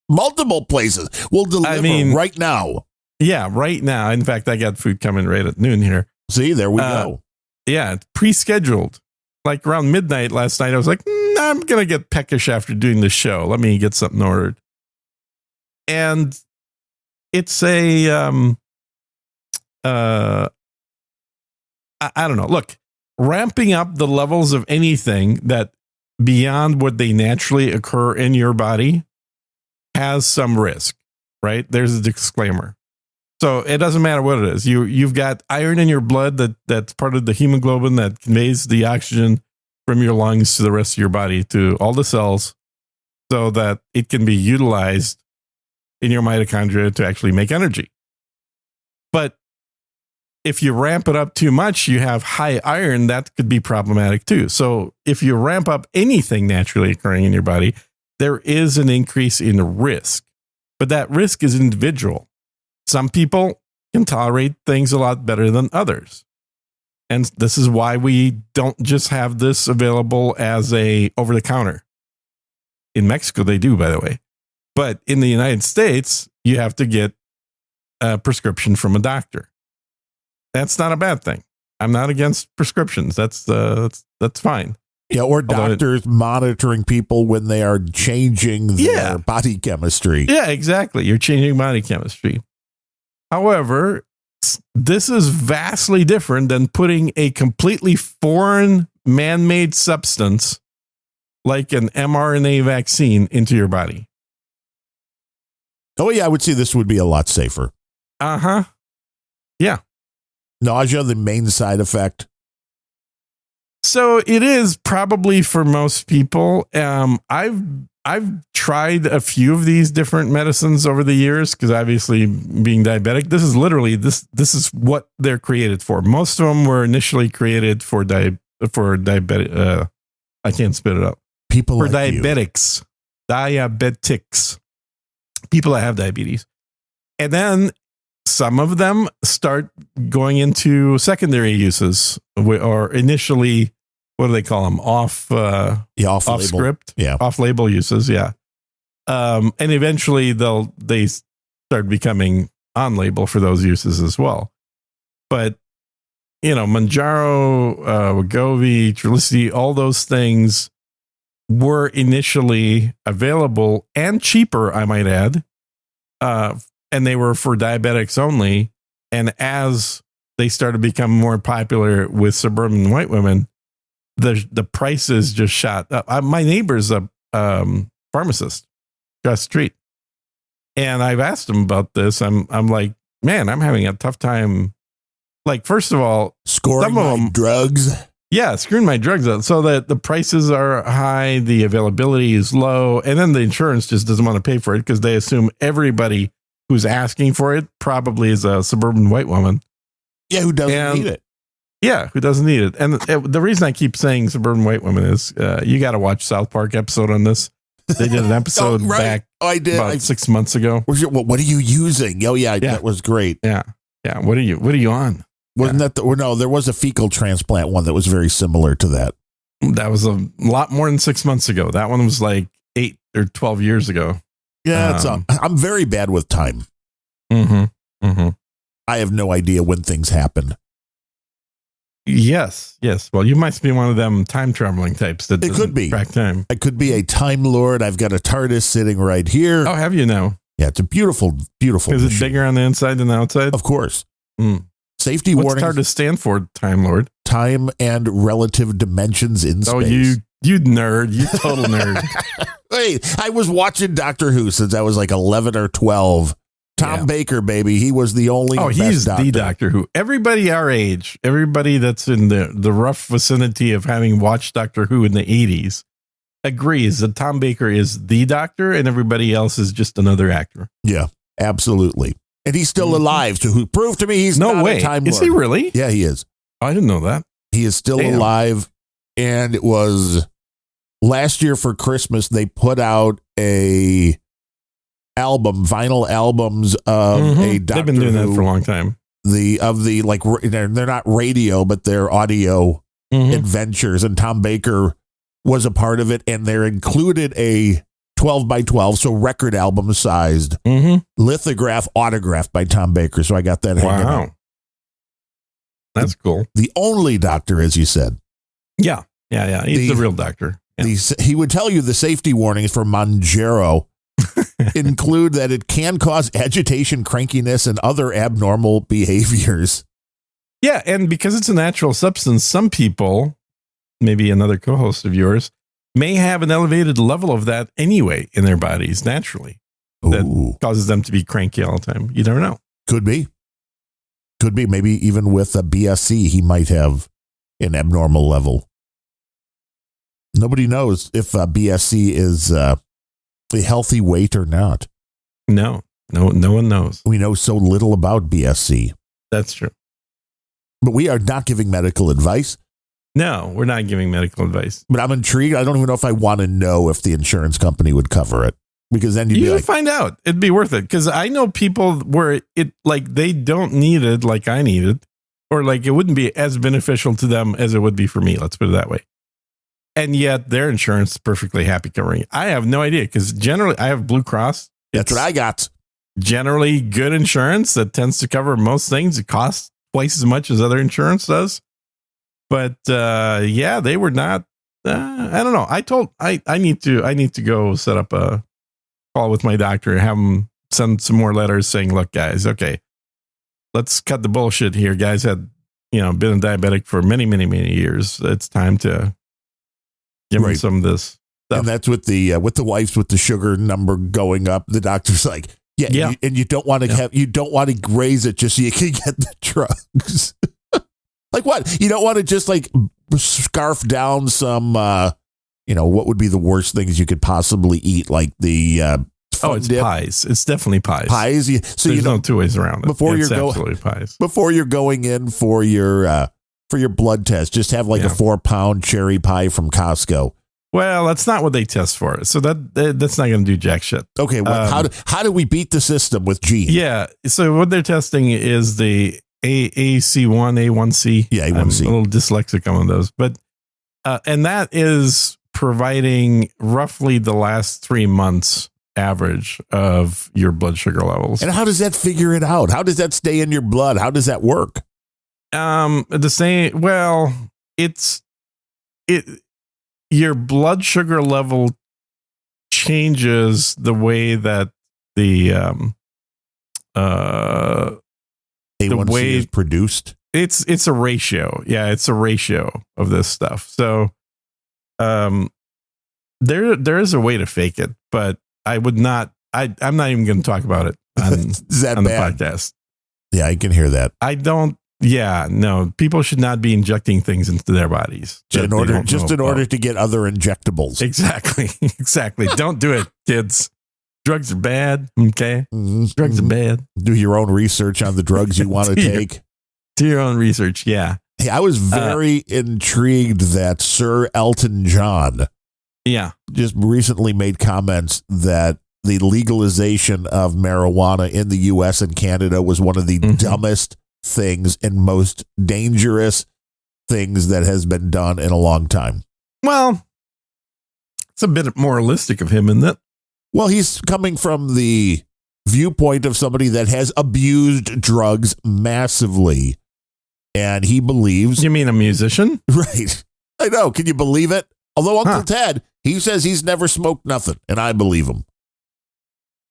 multiple places will deliver right now.
Yeah, right now. In fact, I got food coming right at noon here.
See, there we go.
Yeah, it's pre-scheduled. Like around midnight last night, I was like, I'm going to get peckish after doing the show. Let me get something ordered. And it's a, I don't know. Look, ramping up the levels of anything that beyond what they naturally occur in your body has some risk, right? There's a disclaimer. So it doesn't matter what it is. You've got iron in your blood that's part of the hemoglobin that conveys the oxygen from your lungs to the rest of your body, to all the cells. so that it can be utilized in your mitochondria to actually make energy. But if you ramp it up too much, you have high iron, that could be problematic too. So if you ramp up anything naturally occurring in your body, there is an increase in risk, but that risk is individual. Some people can tolerate things a lot better than others. And this is why we don't just have this available as a over the counter. In Mexico, they do, by the way. But in the United States, you have to get a prescription from a doctor. That's not a bad thing. I'm not against prescriptions. That's fine.
Yeah, or doctors monitoring people when they are changing their body chemistry.
Yeah, exactly. You're changing body chemistry. However, this is vastly different than putting a completely foreign man-made substance like an mRNA vaccine into your body.
Oh, yeah, I would say this would be a lot safer.
Uh-huh. Yeah.
Nausea, the main side effect.
So it is probably for most people. I've tried a few of these different medicines over the years because obviously being diabetic, this is literally this is what they're created for. Most of them were initially created for diabetic. I can't spit it up.
People
for
like
diabetics, people that have diabetes, and then some of them start going into secondary uses, or initially, what do they call them? Off script, off label uses, and eventually they start becoming on label for those uses as well. But Mounjaro, Wegovy, Trulicity, all those things were initially available and cheaper, I might add. And they were for diabetics only. And as they started to become more popular with suburban white women, the prices just shot up. My neighbor's a pharmacist across the street. And I've asked him about this. I'm like, man, I'm having a tough time. Like, first of all,
scoring
some of them,
drugs.
Yeah, screwing my drugs out so that the prices are high, the availability is low, and then the insurance just doesn't want to pay for it because they assume everybody who's asking for it probably is a suburban white woman.
Yeah, who doesn't need it.
Yeah, who doesn't need it. And the reason I keep saying suburban white women is you got to watch South Park episode on this. They did an episode back about 6 months ago.
What are you using? Oh, yeah, that was great.
Yeah. Yeah. What are you on?
Wasn't that no, there was a fecal transplant one that was very similar to that.
That was a lot more than 6 months ago. That one was like 8 or 12 years ago.
Yeah, I'm very bad with time.
Mm-hmm. Mm-hmm.
I have no idea when things happen.
Yes. Well, you might be one of them time traveling types that
could be
track time.
I could be a time lord. I've got a TARDIS sitting right here.
Oh, have you now?
Yeah, it's a beautiful, beautiful.
Is it bigger on the inside than the outside?
Of course.
Mm.
Safety warning.
What's TARDIS stand for, Time Lord?
Time and relative dimensions in space.
Oh, you nerd. You total nerd.
Hey, I was watching Doctor Who since I was like 11 or 12. Tom Baker, baby. He was the only
he's
doctor.
The Doctor Who. Everybody our age, everybody that's in the rough vicinity of having watched Doctor Who in the 80s agrees that Tom Baker is the Doctor and everybody else is just another actor.
Yeah, absolutely. And he's still alive, so who proved to me he's not a Time Lord.
Is he really?
Yeah, he is.
I didn't know that.
He is still alive. And it was last year for Christmas, they put out vinyl albums of a Doctor
They've been doing
Who,
that for a long time.
They're not radio, but they're audio adventures. And Tom Baker was a part of it. And they're included a 12 by 12, so record album sized lithograph autographed by Tom Baker. So I got that hanging out.
That's cool.
The only doctor, as you said.
Yeah. He's the real doctor. Yeah.
He would tell you the safety warnings for Mounjaro include that it can cause agitation, crankiness, and other abnormal behaviors.
Yeah, and because it's a natural substance, some people, maybe another co-host of yours, may have an elevated level of that anyway in their bodies naturally. That causes them to be cranky all the time. You never know.
Could be. Maybe even with a BSC, he might have an abnormal level. Nobody knows if BSC is a healthy weight or not.
No one knows.
We know so little about BSC.
That's true.
But we are not giving medical advice.
No, we're not giving medical advice.
But I'm intrigued. I don't even know if I want to know if the insurance company would cover it. Because then you'd be like,
find out. It'd be worth it. Because I know people where it like they don't need it like I need it. Or like it wouldn't be as beneficial to them as it would be for me. Let's put it that way. And yet their insurance is perfectly happy covering it. I have no idea. Because generally I have Blue Cross.
that's what I got.
Generally good insurance that tends to cover most things. It costs twice as much as other insurance does. But yeah, they were not. I don't know. I need to go set up a call with my doctor and have him send some more letters saying, look, guys, okay, let's cut the bullshit here. Guys had, been a diabetic for many, many, many years. It's time to give them some of this stuff.
And that's with the wives with the sugar number going up. The doctor's like, yeah. And you don't want to you don't want to raise it just so you can get the drugs. Like what? You don't want to just like scarf down some, what would be the worst things you could possibly eat? Like the,
it's
dip.
Pies. It's definitely pies.
Pies. So
there's no two ways around it. Absolutely pies.
Before you're going in for your blood test, just have like a 4-pound cherry pie from Costco.
Well, that's not what they test for. So that's not going to do jack shit.
Okay. Well, how do we beat the system with gene?
Yeah. So what they're testing is the A1C.
Yeah, A1C.
I'm a little dyslexic on those, but and that is providing roughly the last 3 months average of your blood sugar levels.
And how does that figure it out? How does that stay in your blood? How does that work?
The same. Well, your blood sugar level changes the way that the
A1C is produced.
It's a ratio. Yeah, it's a ratio of this stuff. So there is a way to fake it, but I would not I'm not even going to talk about it on the podcast.
Yeah, I can hear that.
I don't. Yeah, no, people should not be injecting things into their bodies
in order to get other injectables.
Exactly. Don't do it, kids. Drugs are bad. Okay. Mm-hmm. Drugs are bad.
Do your own research on the drugs you want to take.
Do your own research. Yeah.
Hey, I was very intrigued that Sir Elton John just recently made comments that the legalization of marijuana in the U.S. and Canada was one of the dumbest things and most dangerous things that has been done in a long time.
Well, it's a bit moralistic of him, isn't it?
Well, he's coming from the viewpoint of somebody that has abused drugs massively. And he believes...
You mean a musician?
Right. I know. Can you believe it? Although Uncle Ted, he says he's never smoked nothing. And I believe him.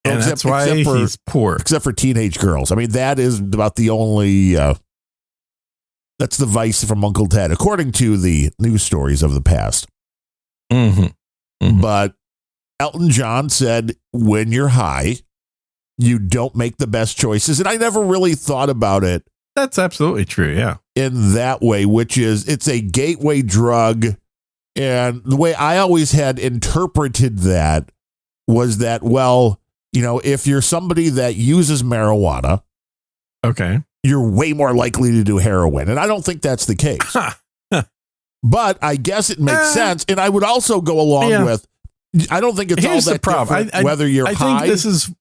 And that's why he's poor.
Except for teenage girls. I mean, that is about the only... that's the vice from Uncle Ted, according to the news stories of the past. But Elton John said, when you're high, you don't make the best choices. And I never really thought about it.
That's absolutely true, yeah.
In that way, which is it's a gateway drug. And the way I always had interpreted that was that, well, if you're somebody that uses marijuana,
okay,
you're way more likely to do heroin. And I don't think that's the case. But I guess it makes sense. And I would also go along with, I don't think it's
Here's
all that
the problem.
different whether you're high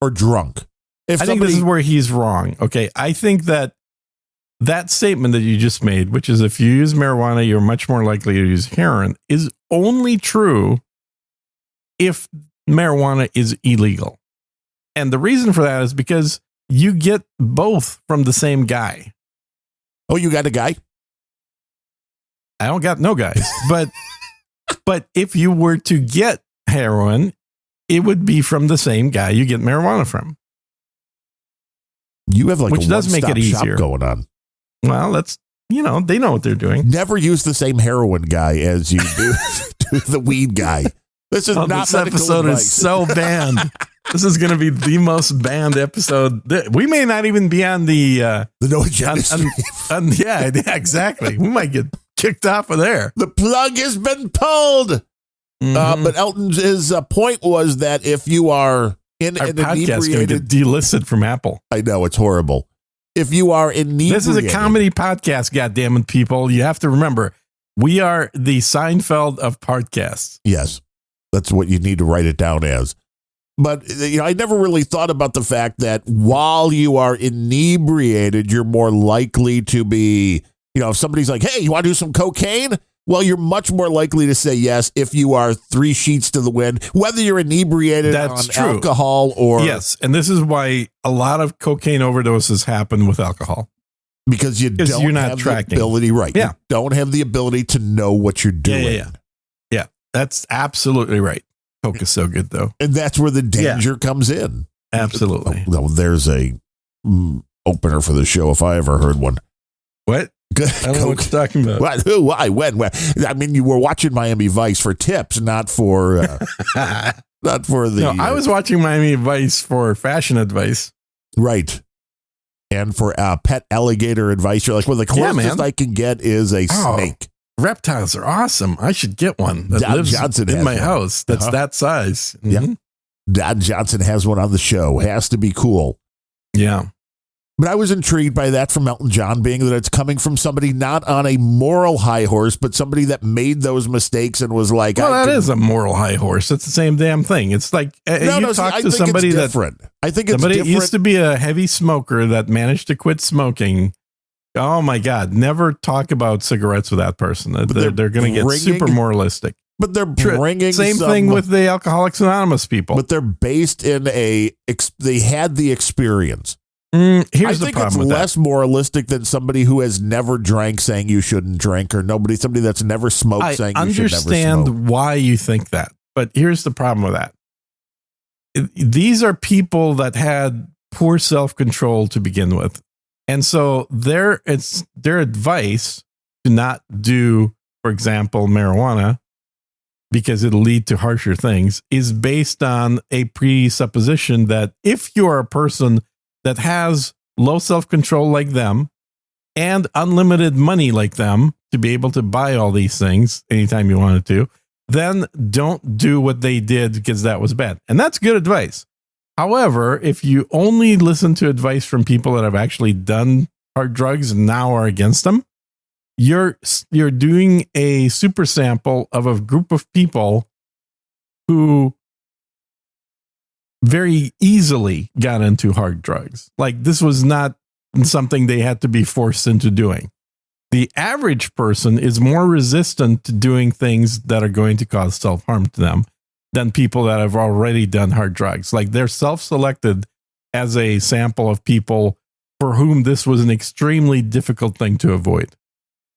or drunk.
I think this is where he's wrong. Okay, I think that statement that you just made, which is if you use marijuana, you're much more likely to use heroin, is only true if marijuana is illegal. And the reason for that is because you get both from the same guy.
Oh, you got a guy?
I don't got no guys. But if you were to get heroin, it would be from the same guy you get marijuana from.
You have
which does make it easier
going on.
Well, that's, they know what they're doing.
Never use the same heroin guy as you do the weed guy. This is not
this episode advice. Is so banned. This is going to be the most banned episode. We may not even be on the
no agenda stream.
Yeah, exactly. We might get kicked off of there.
The plug has been pulled. But Elton's his point was that if you are in
Our
an
podcast going to get
inebriated,
delisted from Apple.
I know it's horrible. If you are inebriated,
This is a comedy podcast, goddammit, people. You have to remember, we are the Seinfeld of podcasts.
Yes, that's what you need to write it down as. But I never really thought about the fact that while you are inebriated, you're more likely to be, if somebody's like, hey, you want to do some cocaine? Well, you're much more likely to say yes if you are 3 sheets to the wind, whether you're inebriated on alcohol or...
Yes, and this is why a lot of cocaine overdoses happen with alcohol.
Because you're not tracking the ability, right? Yeah. You don't have the ability to know what you're doing.
Yeah, that's absolutely right. Coke is so good, though.
And that's where the danger comes in.
Absolutely.
Oh, there's a opener for the show if I ever heard one.
What? I don't know what you're talking about.
What? Who? Why? When? I mean, you were watching Miami Vice for tips, not for not for the...
No, I was watching Miami Vice for fashion advice.
Right. And for pet alligator advice. You're like, well, the closest I can get is a snake.
Reptiles are awesome. I should get one that lives
Johnson
in my house. That's that size.
Mm-hmm. Yeah. Don Johnson has one on the show. Has to be cool.
Yeah.
But I was intrigued by that from Elton John, being that it's coming from somebody not on a moral high horse, but somebody that made those mistakes and was like,
well, that is a moral high horse. It's the same damn thing. It's like talk to somebody
I think it's
somebody
different.
Used to be a heavy smoker that managed to quit smoking. Oh my God. Never talk about cigarettes with that person. They're going to get super moralistic.
But they're bringing
same thing with the Alcoholics Anonymous people.
But they're based in they had the experience.
Here's the problem with that.
I think it's less moralistic than somebody who has never drank saying you shouldn't drink, or somebody that's never smoked saying you should never smoke.
I understand why you think that, but here's the problem with that. These are people that had poor self-control to begin with. And so their advice to not do, for example, marijuana, because it'll lead to harsher things, is based on a presupposition that if you're a person that has low self-control like them and unlimited money like them to be able to buy all these things anytime you wanted to, then don't do what they did because that was bad. And that's good advice. However, if you only listen to advice from people that have actually done hard drugs and now are against them, you're doing a super sample of a group of people who very easily got into hard drugs. Like, this was not something they had to be forced into doing. The average person is more resistant to doing things that are going to cause self-harm to them than people that have already done hard drugs. Like, they're self-selected as a sample of people for whom this was an extremely difficult thing to avoid.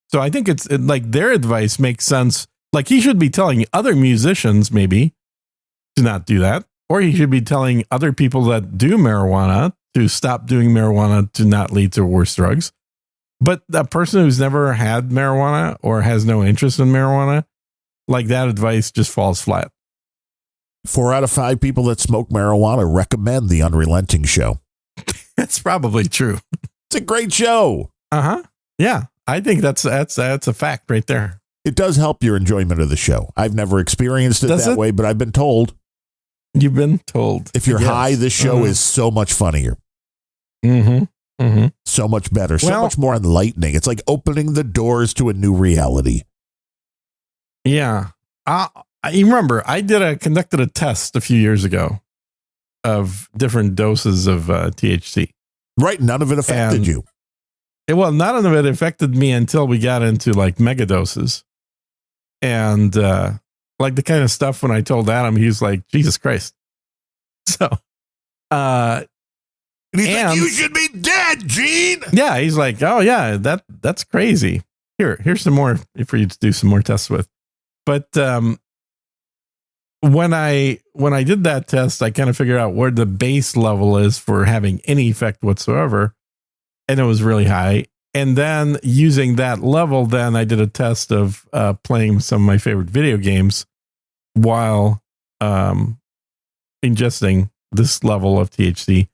So I think it's like their advice makes sense. Like, he should be telling other musicians maybe to not do that. Or he should be telling other people that do marijuana to stop doing marijuana to not lead to worse drugs. But a person who's never had marijuana or has no interest in marijuana, like, that advice just falls flat.
4 out of 5 people that smoke marijuana recommend the Unrelenting show.
That's probably true.
It's a great show.
Uh-huh. Yeah. I think that's a fact right there.
It does help your enjoyment of the show. I've never experienced it that way, but I've been told.
You've been told.
If you're high, this show is so much funnier.
Mm-hmm. Mm-hmm.
So much better. So much more enlightening. It's like opening the doors to a new reality.
Yeah. You remember, I conducted a test a few years ago of different doses of THC.
Right. None of it affected you.
None of it affected me until we got into like mega doses. And like the kind of stuff when I told Adam, he was like, Jesus Christ. So,
and he's like, you should be dead, Gene.
Yeah. He's like, oh yeah, that's crazy. Here's some more for you to do some more tests with. But, when I did that test, I kind of figured out where the base level is for having any effect whatsoever. And it was really high. And then using that level, then I did a test of playing some of my favorite video games while ingesting this level of THC.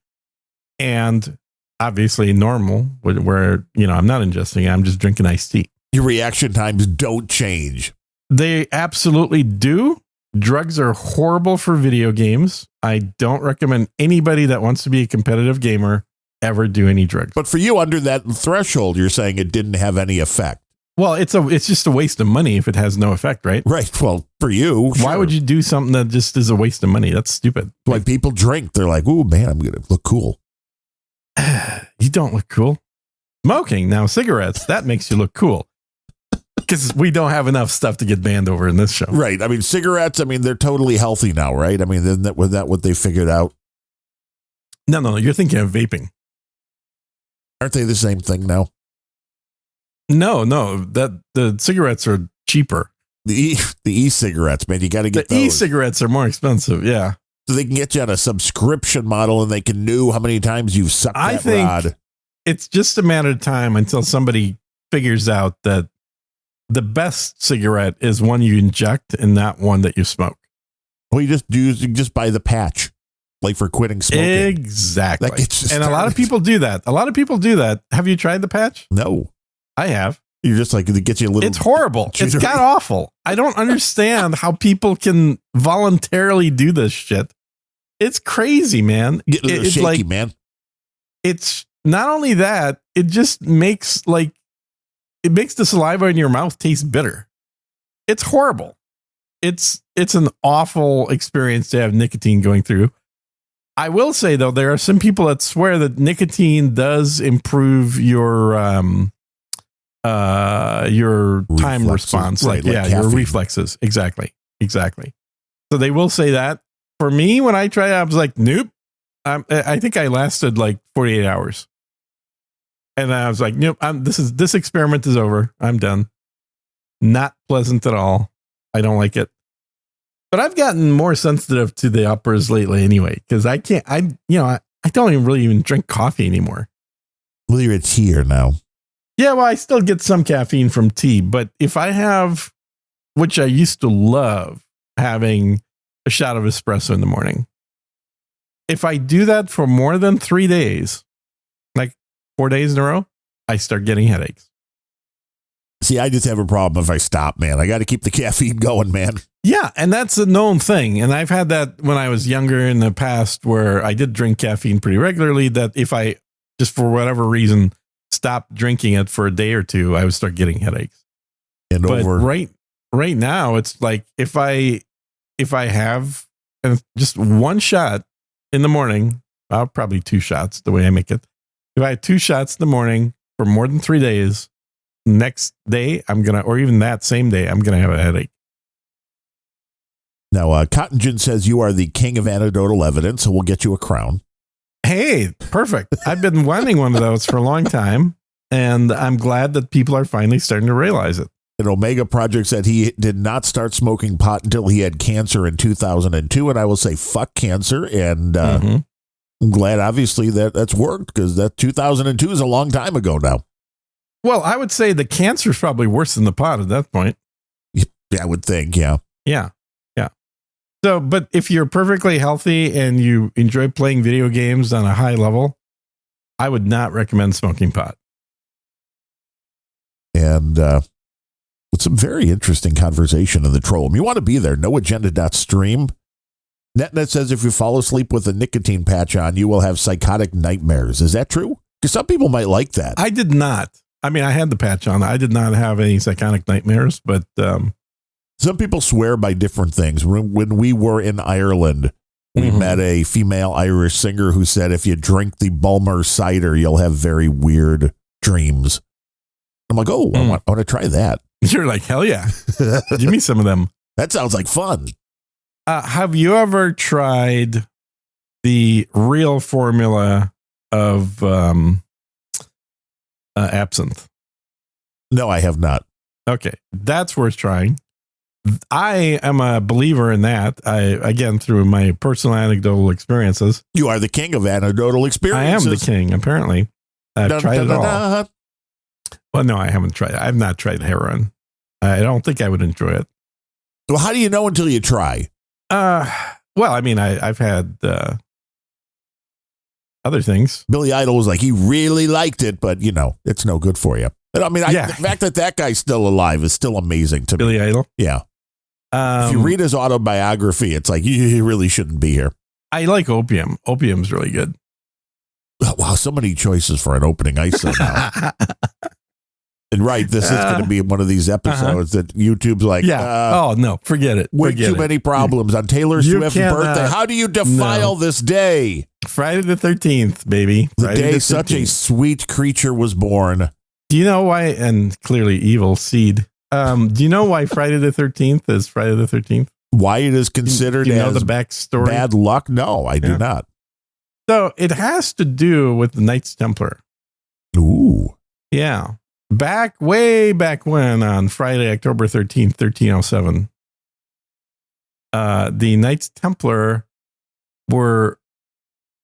And obviously normal, where I'm not ingesting it, I'm just drinking iced tea.
Your reaction times don't change.
They absolutely do. Drugs are horrible for video games. I don't recommend anybody that wants to be a competitive gamer ever do any drugs.
But for you, under that threshold, you're saying it didn't have any effect.
Well, it's just a waste of money if it has no effect, right?
Right. Well, for you,
why would you do something that just is a waste of money? That's stupid.
Like people drink. They're like, "Ooh, man, I'm going to look cool."
You don't look cool. Smoking, now cigarettes, that makes you look cool. Because we don't have enough stuff to get banned over in this show.
Right. I mean, cigarettes, they're totally healthy now, right? I mean, was that what they figured out?
No. You're thinking of vaping.
Aren't they the same thing now?
No. That the cigarettes are cheaper.
The e-cigarettes, man, you got to get
the
those.
E-cigarettes are more expensive, yeah.
So they can get you on a subscription model, and they can know how many times you've sucked
I
that
think
rod.
It's just a matter of time until somebody figures out that the best cigarette is one you inject and not one that you smoke.
Well, you just buy the patch, like for quitting smoking.
Exactly. And a lot of people do that. Have you tried the patch?
No.
I have.
You're just like, it gets you a little.
It's horrible. It's god awful. I don't understand how people can voluntarily do this shit. It's crazy, man.
Get a little shaky, like, man.
It's not only that, it just makes the saliva in your mouth taste bitter. It's horrible. It's an awful experience to have nicotine going through. I will say, though, there are some people that swear that nicotine does improve your time response.
Right, like
your reflexes. Exactly. So they will say that. For me, when I tried it, I was like, nope. I think I lasted like 48 hours. And I was like, nope, this experiment is over. I'm done. Not pleasant at all. I don't like it. But I've gotten more sensitive to the uppers lately anyway, because I don't even drink coffee anymore.
Well, you're a teaer now.
Yeah, well, I still get some caffeine from tea, but if I have, which I used to love, having a shot of espresso in the morning, if I do that for more than 3 days, like 4 days in a row, I start getting headaches.
See, I just have a problem if I stop, man. I got to keep the caffeine going, man.
Yeah, and that's a known thing. And I've had that when I was younger in the past where I did drink caffeine pretty regularly, that if I just for whatever reason stopped drinking it for a day or two, I would start getting headaches. Right now, it's like if I have just one shot in the morning, probably 2 shots the way I make it. If I have 2 shots in the morning for more than 3 days, next day or even that same day, I'm gonna have a headache.
Now, Cotton Gin says you are the king of anecdotal evidence, so we'll get you a crown.
Hey, perfect. I've been wanting one of those for a long time, and I'm glad that people are finally starting to realize it.
An Omega Project said he did not start smoking pot until he had cancer in 2002, and I will say fuck cancer, and I'm glad, obviously, that's worked, because that 2002 is a long time ago now.
Well, I would say the cancer is probably worse than the pot at that point.
Yeah, I would think, yeah.
Yeah. So, but if you're perfectly healthy and you enjoy playing video games on a high level, I would not recommend smoking pot.
And it's a very interesting conversation in the troll room. You want to be there. NoAgenda.stream. NetNet says if you fall asleep with a nicotine patch on, you will have psychotic nightmares. Is that true? Because some people might like that.
I did not. I mean, I had the patch on. I did not have any psychotic nightmares, but
some people swear by different things. When we were in Ireland, we met a female Irish singer who said if you drink the Bulmer cider, you'll have very weird dreams. I'm like, oh, I want to try that.
You're like, hell yeah. Give me some of them.
That sounds like fun.
Have you ever tried the real formula of absinthe?
No, I have not.
Okay, that's worth trying. I am a believer in that. Again, through my personal anecdotal experiences.
You are the king of anecdotal experiences.
I am the king, apparently. I've tried it all. Well, no, I haven't tried it. I've not tried heroin. I don't think I would enjoy it.
Well, how do you know until you try?
Well, I mean, I've had other things.
Billy Idol was like, he really liked it, but, it's no good for you. And I mean, the fact that guy's still alive is still amazing to me.
Billy Idol?
Yeah. If you read his autobiography, it's like you really shouldn't be here.
I like opium. Opium's really good.
Oh, wow, so many choices for an opening ISO now. And right, this is going to be one of these episodes that YouTube's like,
oh no, forget it.
Way too many problems on Taylor Swift's birthday. How do you defile this day?
Friday the 13th, baby.
The day such a sweet creature was born.
Do you know why? And clearly evil seed. Do you know why Friday the 13th is Friday the 13th?
Why it is considered as
the backstory?
Bad luck? No, I do not.
So it has to do with the Knights Templar.
Ooh.
Yeah. Way back when, on Friday, October 13th, 1307, the Knights Templar were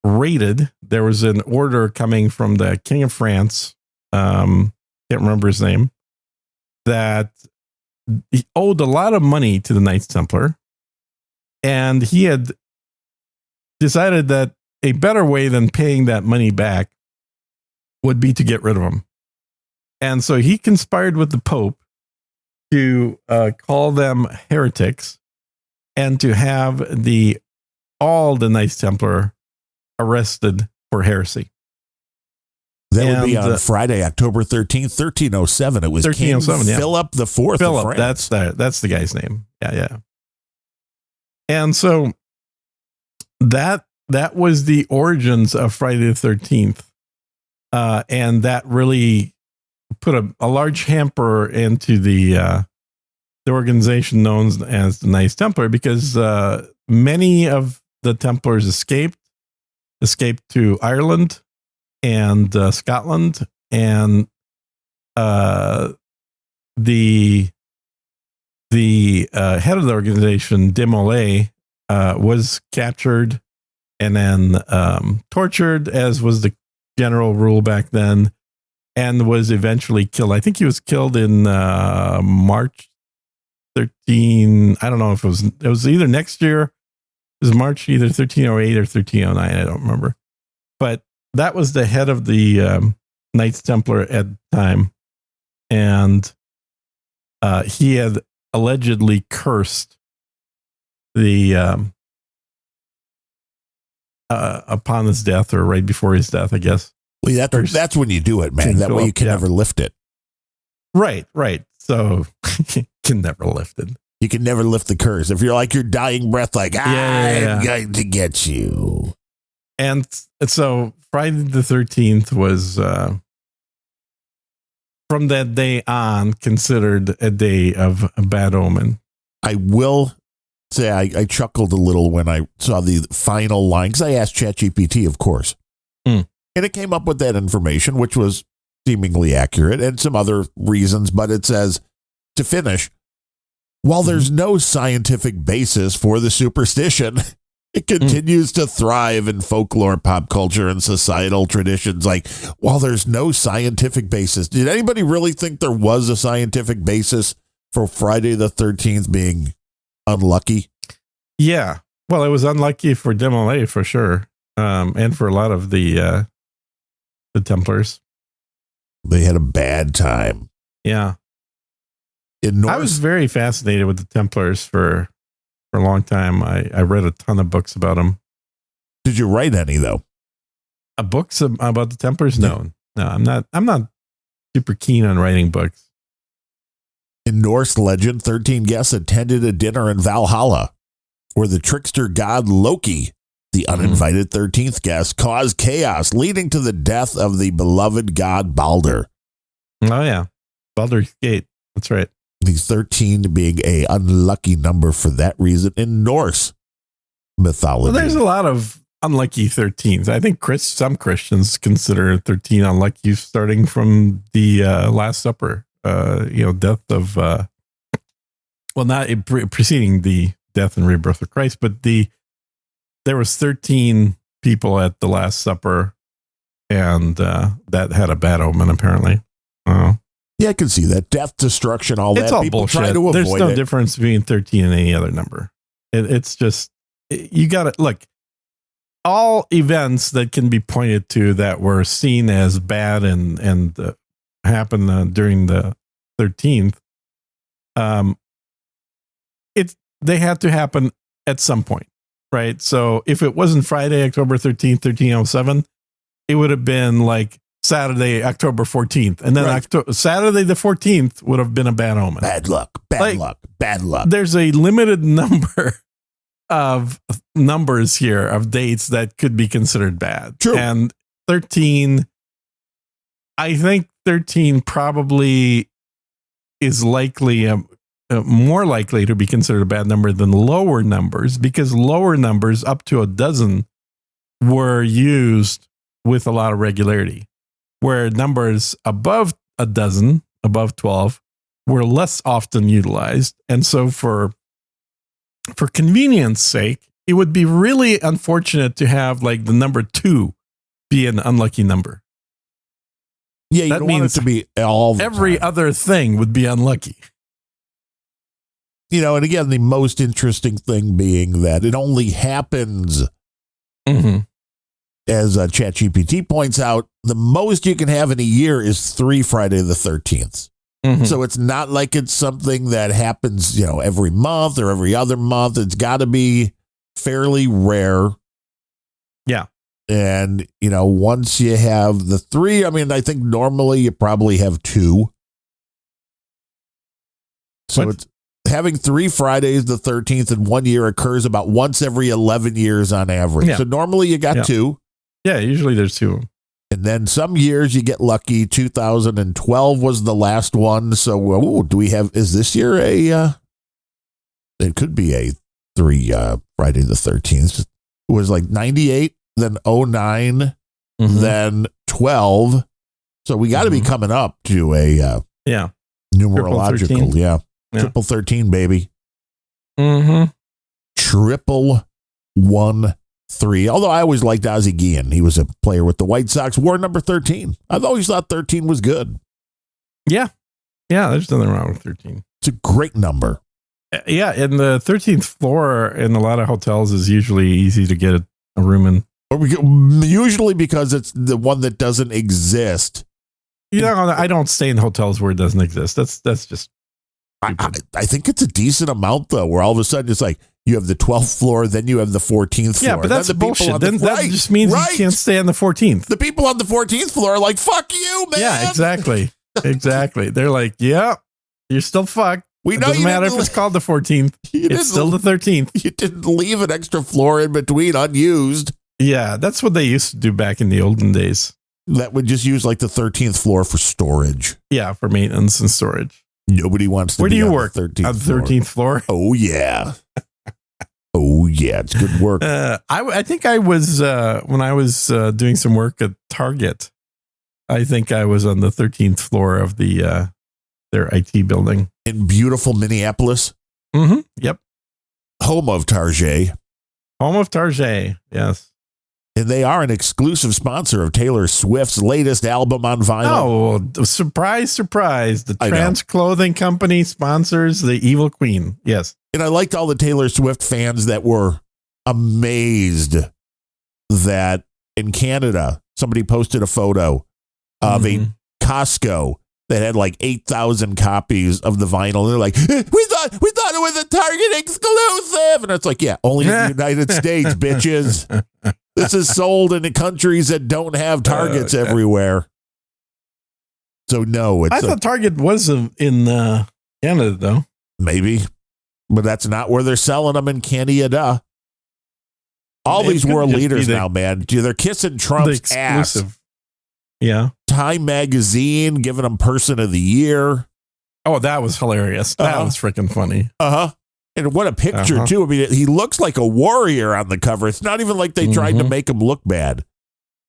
raided. There was an order coming from the King of France, can't remember his name, that he owed a lot of money to the Knights Templar. And he had decided that a better way than paying that money back would be to get rid of him. And so he conspired with the Pope to call them heretics and to have all the Knights Templar arrested for heresy.
That would be on Friday, October 13th, 1307. It was 1307, King Philip the Fourth of France.
That's the guy's name. Yeah. And so that was the origins of Friday the 13th. And that really put a large hamper into the organization known as the Knights Templar, because many of the Templars escaped to Ireland and Scotland, and the head of the organization, de Molay, was captured and then tortured, as was the general rule back then, and was eventually killed. I think he was killed in March 13. I don't know if it was either next year. It was March either 1308 or 1309. I don't remember. But that was the head of the Knights Templar at the time. And he had allegedly cursed upon his death, or right before his death, I guess.
Well, that's when you do it, man. That way you can never lift it. Right.
So you can never lift it.
You can never lift the curse. If you're like your dying breath, like, I'm going to get you.
And so Friday the 13th was, from that day on, considered a day of a bad omen.
I will say I chuckled a little when I saw the final line, because I asked ChatGPT, of course. And it came up with that information, which was seemingly accurate, and some other reasons. But it says, to finish, while there's no scientific basis for the superstition, it continues to thrive in folklore, pop culture, and societal traditions. Like, while there's no scientific basis, did anybody really think there was a scientific basis for Friday the 13th being unlucky?
Yeah. Well, it was unlucky for de Molay for sure. And for a lot of the Templars.
They had a bad time.
Yeah. I was very fascinated with the Templars for a long time. I read a ton of books about them.
Did you write any, though?
Books about the Templars? No, I'm not super keen on writing books.
In Norse legend, 13 guests attended a dinner in Valhalla, where the trickster god Loki, the uninvited 13th guest, caused chaos, leading to the death of the beloved god Balder.
Oh, yeah. Baldur's Gate. That's right.
These 13 being a unlucky number for that reason in Norse mythology.
Well, there's a lot of unlucky 13s. I think some Christians consider 13 unlucky, starting from the Last Supper, death of, not preceding the death and rebirth of Christ, but there was 13 people at the Last Supper, and that had a bad omen, apparently.
Yeah, I can see that. Death, destruction, all that.
It's all
people
bullshit.
try to avoid
There's no
it.
difference between 13 and any other number. It's just, you got to look, all events that can be pointed to that were seen as bad and happened during the 13th, they had to happen at some point, right? So if it wasn't Friday, October 13th, 1307, it would have been like Saturday, October 14th. And then Saturday the 14th would have been a bad omen.
Bad luck, bad luck.
There's a limited number of numbers here of dates that could be considered bad.
True.
And 13, I think 13 probably is likely more likely to be considered a bad number than lower numbers, because lower numbers up to a dozen were used with a lot of regularity, where numbers above a dozen, above 12, were less often utilized. And so for convenience sake, it would be really unfortunate to have like the number 2 be an unlucky number.
Yeah, you don't want it to be all the
every
time.
Other thing would be unlucky.
You know, and again, the most interesting thing being that it only happens, as ChatGPT points out, the most you can have in a year is 3 Friday the 13th. So it's not like it's something that happens, every month or every other month. It's got to be fairly rare.
Yeah.
And, once you have the 3, I think normally you probably have 2. So it's having 3 Fridays the 13th in 1 year occurs about once every 11 years on average. Yeah. So normally you got 2.
Yeah, usually there's 2.
And then some years you get lucky. 2012 was the last one. So is this year it could be a 3 Friday the 13th. It was like 98, then 09, then 12. So we got to be coming up to a numerological. Triple 13, baby. Triple 1 3. Although I always liked Ozzie Guillen. He was a player with the White Sox. Wore number 13. I've always thought 13 was good.
Yeah. Yeah, there's nothing wrong with 13.
It's a great number.
Yeah, and the 13th floor in a lot of hotels is usually easy to get a room in.
Usually because it's the one that doesn't exist.
I don't stay in hotels where it doesn't exist. That's just
I think it's a decent amount, though, where all of a sudden it's like you have the 12th floor, then you have the 14th floor.
Yeah, but that's bullshit. Then that just means you can't stay on the 14th.
The people on the 14th floor are like, fuck you, man.
Yeah, exactly. Exactly. They're like, yeah, you're still fucked. It doesn't matter if it's called the 14th. It's still the 13th.
You didn't leave an extra floor in between unused.
Yeah, that's what they used to do back in the olden days.
That would just use like the 13th floor for storage.
Yeah, for maintenance and storage.
Nobody wants to.
Where do you work?
On the
13th floor?
Oh, yeah. Oh, yeah. It's good work.
I think I was, when I was doing some work at Target, I think I was on the 13th floor of their IT building.
In beautiful Minneapolis?
Yep.
Home of Target.
Home of Target, yes.
And they are an exclusive sponsor of Taylor Swift's latest album on vinyl.
Oh, surprise, surprise. The trans clothing company sponsors the Evil Queen. Yes.
And I liked all the Taylor Swift fans that were amazed that in Canada, somebody posted a photo of a Costco that had like 8,000 copies of the vinyl. And they're like, we thought it was a Target exclusive. And it's like, yeah, only in the United States, bitches. This is sold in the countries that don't have Targets everywhere. So no,
I thought Target was in Canada though.
Maybe, but that's not where they're selling them in Canada. All these world leaders now, man, they're kissing Trump's ass.
Yeah.
Time Magazine giving him Person of the Year.
Oh, that was hilarious. That was freaking funny.
And what a picture, too. I mean, he looks like a warrior on the cover. It's not even like they tried to make him look bad.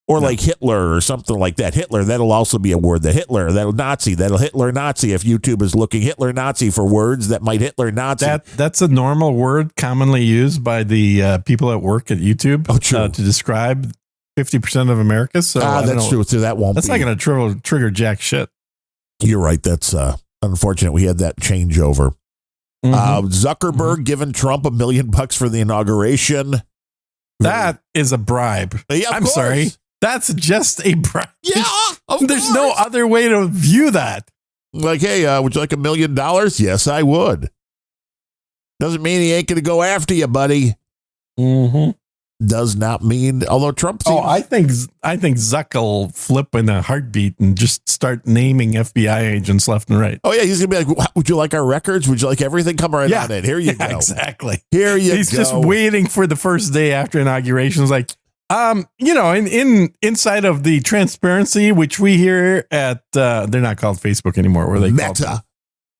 Or like Hitler or something like that. Hitler, that'll also be a word. The Hitler, that'll Nazi, that'll Hitler Nazi. If YouTube is looking Hitler Nazi for words that might Hitler Nazi.
That's a normal word commonly used by the people at work at YouTube to describe 50% of America. So
that's true. So that's
not going to trigger jack shit.
You're right. That's unfortunate. We had that changeover. Zuckerberg giving Trump $1 million for the inauguration.
That is a bribe.
Yeah,
I'm sorry. That's just a bribe.
Yeah,
there's no other way to view that.
Like, hey, would you like $1 million? Yes, I would. Doesn't mean he ain't going to go after you, buddy.
Mm-hmm.
Does not mean, although Trump seems,
I think Zuck will flip in a heartbeat and just start naming FBI agents left and right.
oh yeah, he's gonna be like, would you like our records? Would you like everything? Come right on in. Here you go.
Exactly.
Here you
He's
go.
just waiting for the first day after inauguration. It's like, in inside of the transparency, which we hear at they're not called Facebook anymore. Where they
Meta.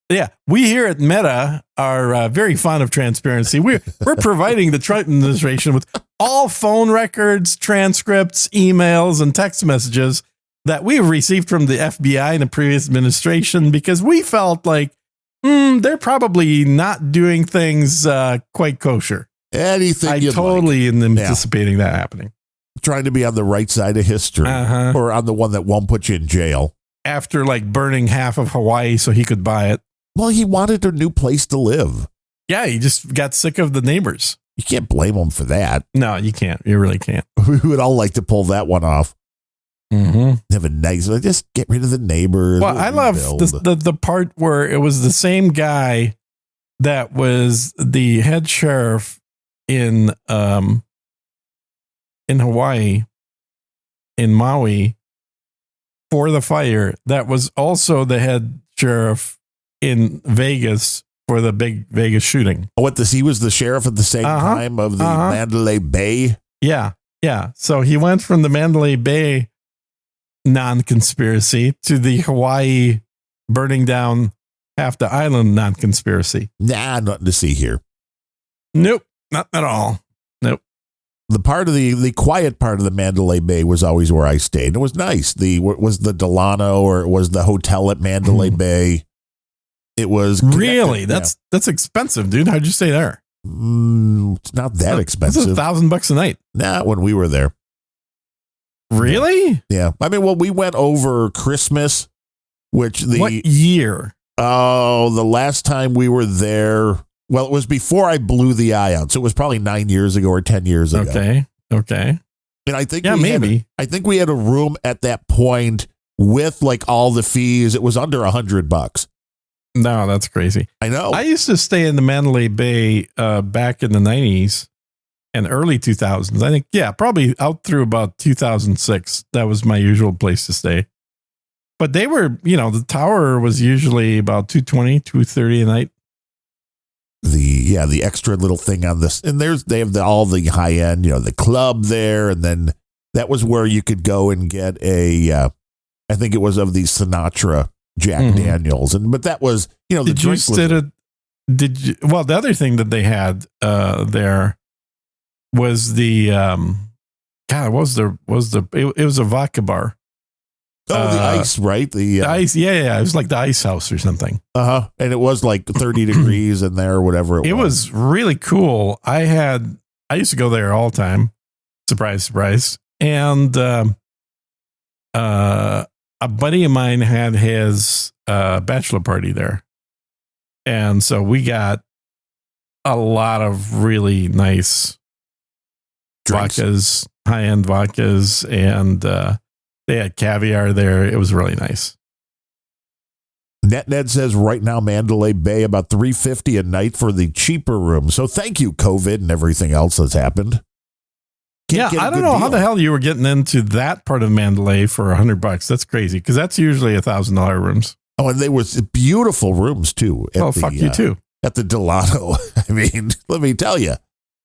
Yeah, we here at Meta are very fond of transparency. We're providing the Trump administration with all phone records, transcripts, emails, and text messages that we've received from the FBI in the previous administration because we felt like they're probably not doing things quite kosher.
Anything
I
you'd
totally am anticipating that happening.
Trying to be on the right side of history or on the one that won't put you in jail.
After like burning half of Hawaii so he could buy it.
Well, he wanted a new place to live.
Yeah, he just got sick of the neighbors.
You can't blame him for that.
No, you can't. You really can't.
We would all like to pull that one off.
Mm-hmm.
Have a nice, just get rid of the neighbors.
Well, I love the part where it was the same guy that was the head sheriff in Hawaii, in Maui, for the fire. That was also the head sheriff in Vegas for the big Vegas shooting.
Oh, he was the sheriff at the same time of the Mandalay Bay?
Yeah. Yeah. So he went from the Mandalay Bay non-conspiracy to the Hawaii burning down half the island non-conspiracy.
Nah, nothing to see here.
Nope. Not at all. Nope.
The part of the quiet part of the Mandalay Bay was always where I stayed. It was nice. Was the Delano or it was the hotel at Mandalay Bay. It was
really that's expensive, dude. How'd you stay there?
It's not that expensive.
It's $1,000 a night.
Nah, when we were there.
Really?
Yeah. I mean, well, we went over Christmas, what
year?
Oh, the last time we were there. Well, it was before I blew the eye out, so it was probably 9 years ago or 10 years ago.
Okay.
And I think
maybe
we had a room at that point with like all the fees. It was under $100.
No, that's crazy.
I know.
I used to stay in the Mandalay Bay back in the 90s and early 2000s. I think, probably out through about 2006. That was my usual place to stay. But they were, the tower was usually about $220, $230 a night.
The extra little thing on this, and they have all the high end, the club there, and then that was where you could go and get I think it was of the Sinatra Jack Daniels, but that was the drink. Well, the other thing that they had there was the it was a vodka bar. Oh, the ice, right? The
ice, yeah. It was like the ice house or something.
And it was like 30 degrees in there, or whatever it was.
It was really cool. I used to go there all the time. Surprise, surprise. And a buddy of mine had his bachelor party there. And so we got a lot of really nice
drinks.
Vodkas, high-end vodkas, and they had caviar there. It was really nice.
Ned says right now Mandalay Bay about $350 a night for the cheaper room. So thank you, COVID and everything else that's happened.
I don't know how the hell you were getting into that part of Mandalay for $100. That's crazy because that's usually $1,000 rooms.
Oh, and they were beautiful rooms too.
Fuck you too.
At the Delano. I mean, let me tell you.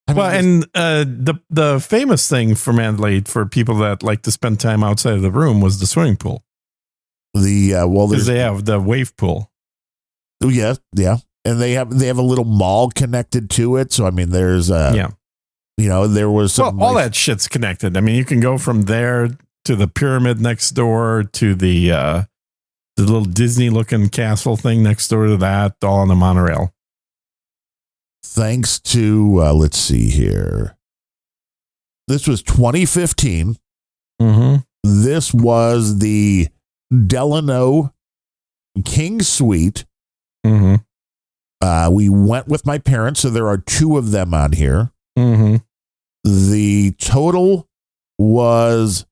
The famous thing for Mandalay for people that like to spend time outside of the room was the swimming pool. Because they have the wave pool.
Yeah, and they have a little mall connected to it. So I mean, there's there was some
all that shit's connected. I mean, you can go from there to the pyramid next door to the little Disney looking castle thing next door to that, all on the monorail.
Thanks to, let's see here. This was 2015.
Mm-hmm.
This was the Delano King Suite.
Mm-hmm.
We went with my parents, so there are two of them on here.
Mm-hmm.
The total was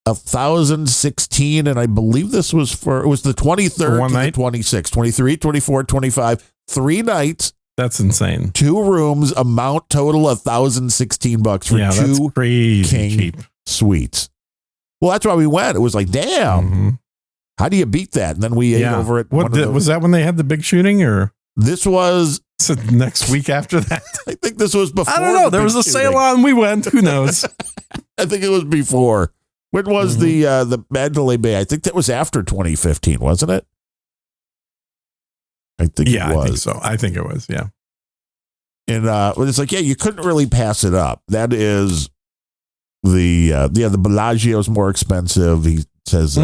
1,016, and I believe this was it was the 23rd to the 26th, 23, 24, 25, 3 nights.
That's insane.
2 rooms, amount total $1,016 for
That's
2
crazy
king
cheap.
suites. Well, that's why we went. It was like, damn,
Mm-hmm.
how do you beat that? And then we ate over at
was that when they had the big shooting, or
this was
next week after that?
I think this was before.
I don't know. There was a sale on. We went. Who knows?
I think it was before. When was the Mandalay Bay? I think that was after 2015, wasn't it? I think it was.
I think so. I think it was. Yeah.
And it's like, you couldn't really pass it up. That is the Bellagio's more expensive. He says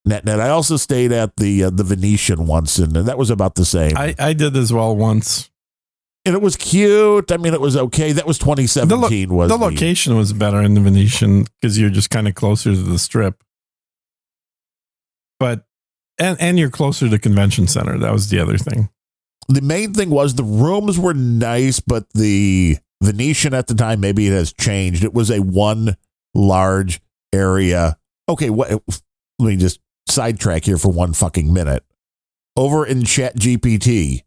net. I also stayed at the Venetian once, and that was about the same.
I did as well once.
And it was cute. I mean, it was okay. That was 2017.
The location was better in the Venetian because you're just kind of closer to the Strip. But and you're closer to the convention center. That was the other thing.
The main thing was the rooms were nice, but the Venetian at the time, maybe it has changed. It was a one large area. Okay, let me just sidetrack here for 1 fucking minute. Over in ChatGPT,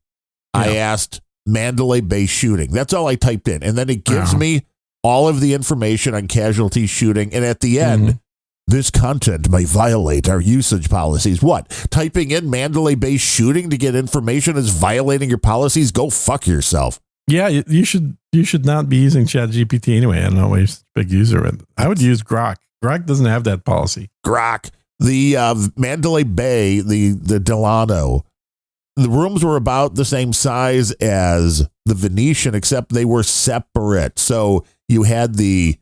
I asked Mandalay Bay shooting. That's all I typed in. And then it gives me all of the information on casualty shooting. And at the end, this content may violate our usage policies. What? Typing in Mandalay Bay shooting to get information is violating your policies? Go fuck yourself. Yeah,
you should not be using ChatGPT anyway. I don't know why you're such a big user of it. I would use Grok. Grok doesn't have that policy.
Grok. The Mandalay Bay, the Delano, the rooms were about the same size as the Venetian, except they were separate. So you had the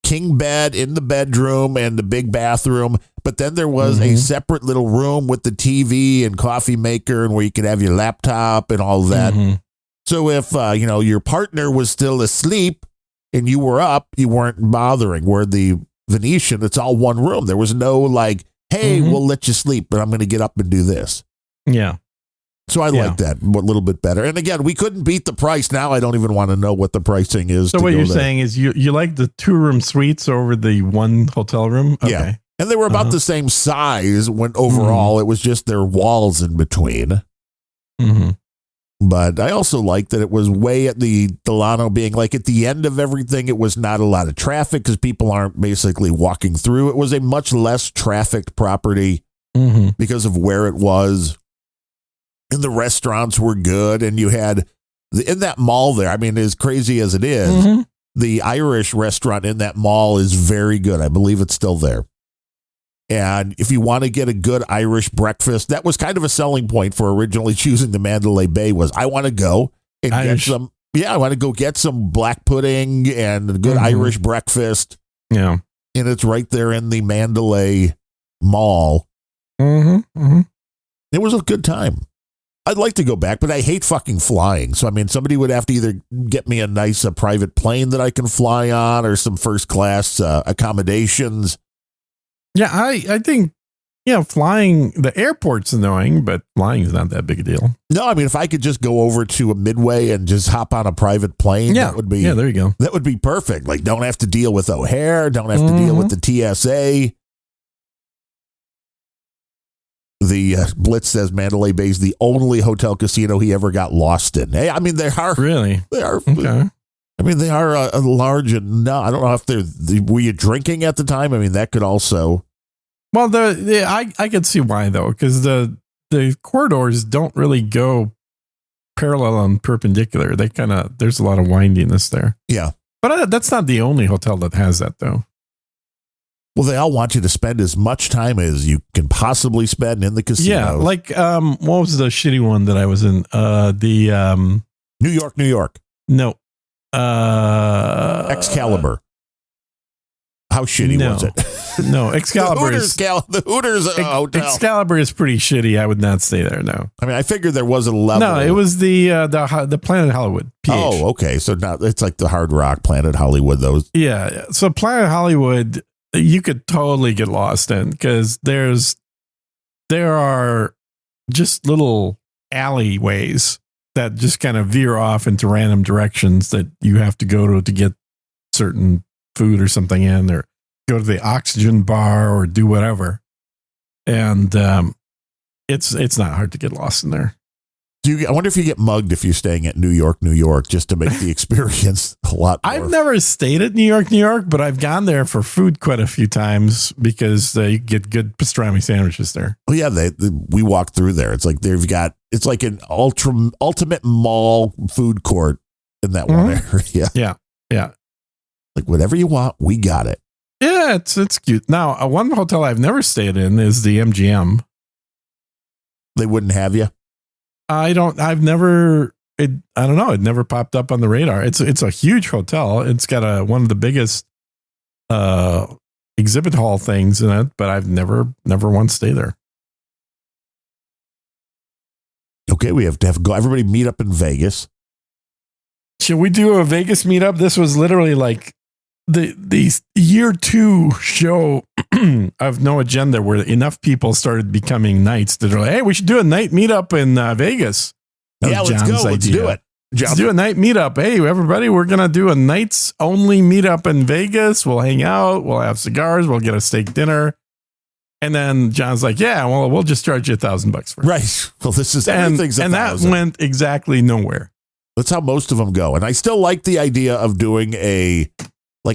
king bed in the bedroom and the big bathroom, but then there was a separate little room with the TV and coffee maker and where you could have your laptop and all that. So if your partner was still asleep and you were up, you weren't bothering. Where the Venetian, it's all one room. There was no like, hey, we'll let you sleep, but I'm going to get up and do this.
Yeah.
So I like that a little bit better. And again, we couldn't beat the price. Now I don't even want to know what the pricing is.
So what you're saying is you like the 2-room suites over the one hotel room? Okay.
Yeah. And they were about the same size when overall it was just their walls in between. But I also like that it was way at the Delano being like at the end of everything. It was not a lot of traffic because people aren't basically walking through. It was a much less trafficked property because of where it was. And the restaurants were good. And you had in that mall there. I mean, as crazy as it is, the Irish restaurant in that mall is very good. I believe it's still there. And if you want to get a good Irish breakfast, that was kind of a selling point for originally choosing the Mandalay Bay was I want to go and get some. Yeah, I want to go get some black pudding and a good Irish breakfast. Yeah. And it's right there in the Mandalay Mall. It was a good time. I'd like to go back, but I hate fucking flying. So, I mean, somebody would have to either get me a nice private plane that I can fly on or some first class accommodations.
Yeah, I think, flying, the airport's annoying, but flying is not that big a deal.
No, I mean, if I could just go over to a Midway and just hop on a private plane, that would be,
yeah, there you go.
That would be perfect. Like, don't have to deal with O'Hare, don't have to deal with the TSA. The Blitz says Mandalay Bay is the only hotel casino he ever got lost in. Hey, I mean, they are.
Really?
They are.
Okay.
I mean, they are a large, and no, I don't know if were you drinking at the time? I mean, that could also.
Well, I could see why though, because the corridors don't really go parallel and perpendicular. They there's a lot of windiness there.
Yeah,
but that's not the only hotel that has that though.
Well, they all want you to spend as much time as you can possibly spend in the casino.
Yeah, like what was the shitty one that I was in?
New York.
No.
Excalibur. How shitty was it?
No, Excalibur
the Hooters hotel.
Excalibur is pretty shitty. I would not stay there. No.
I mean, I figured there was a level.
No, it was the Planet Hollywood. PH.
Oh, okay. So now it's like the Hard Rock, Planet Hollywood. Those.
Yeah. So Planet Hollywood, you could totally get lost in because there are just little alleyways that just kind of veer off into random directions that you have to go to get certain food or something in, or go to the oxygen bar or do whatever. And it's not hard to get lost in there.
I wonder if you get mugged if you're staying at New York, just to make the experience a lot more.
I've never stayed at New York, but I've gone there for food quite a few times because you get good pastrami sandwiches there.
Oh yeah, we walked through there. It's like it's like an ultimate mall food court in that one area.
Yeah.
Like whatever you want, we got it.
Yeah, it's cute. Now, one hotel I've never stayed in is the MGM.
They wouldn't have you.
I don't know. It never popped up on the radar. It's a huge hotel. It's got one of the biggest exhibit hall things in it, but I've never once stayed there.
Okay, we have to go. Everybody meet up in Vegas.
Should we do a Vegas meetup? This was literally like the year 2 show of No Agenda, where enough people started becoming knights that are like, hey, we should do a night meetup in Vegas.
Let's go. Let's do it.
Let's do a night meetup. Hey, everybody, we're going to do a nights only meetup in Vegas. We'll hang out. We'll have cigars. We'll get a steak dinner. And then John's like, yeah, well, we'll just charge you $1,000 for it.
Right. Well, this is everything's $1,000.
And that went exactly nowhere.
That's how most of them go. And I still like the idea of doing a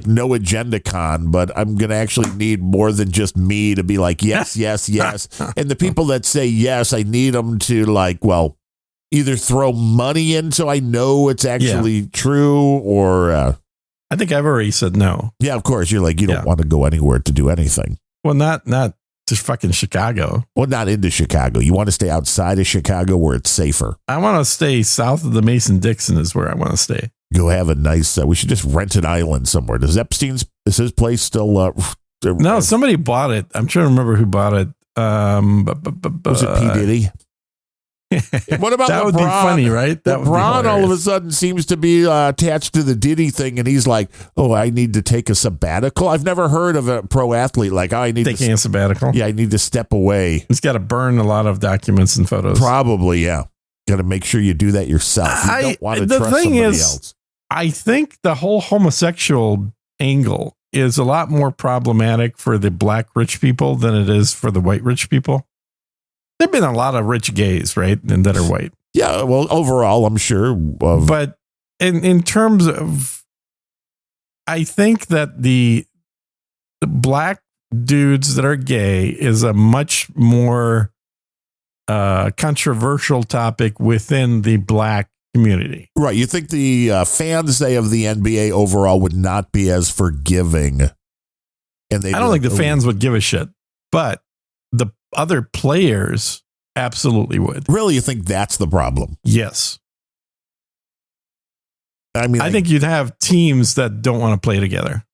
no agenda con, but I'm going to actually need more than just me to be like, yes, yes, yes. And the people that say yes, I need them to either throw money in so I know it's actually true, or
I think I've already said no.
Yeah, of course. You're like, you don't want to go anywhere to do anything.
Well, not to fucking Chicago.
Well, not into Chicago. You want to stay outside of Chicago where it's safer.
I want to stay south of the Mason-Dixon is where I want to stay.
Go have a nice, we should just rent an island somewhere. Is his place still?
No, somebody bought it. I'm trying to remember who bought it.
Was it P. Diddy? What about
that?
LeBron?
Would be funny, right? That
LeBron all of a sudden seems to be attached to the Diddy thing, and he's like, "Oh, I need to take a sabbatical." I've never heard of a pro athlete like, "Oh, I need
taking a sabbatical."
Yeah, I need to step away.
He's got to burn a lot of documents and photos.
Probably, yeah. Got to make sure you do that yourself. You don't want to trust somebody else.
I think the whole homosexual angle is a lot more problematic for the black rich people than it is for the white rich people. There've been a lot of rich gays, right, and that are white.
Yeah, well, overall, I'm sure.
But in terms of, I think that the black dudes that are gay is a much more controversial topic within the black community.
Right. You think the fans, say, of the NBA overall would not be as forgiving. And
I don't think the fans would give a shit, but the other players absolutely would.
Really? You think that's the problem?
Yes.
I mean,
I think you'd have teams that don't want to play together.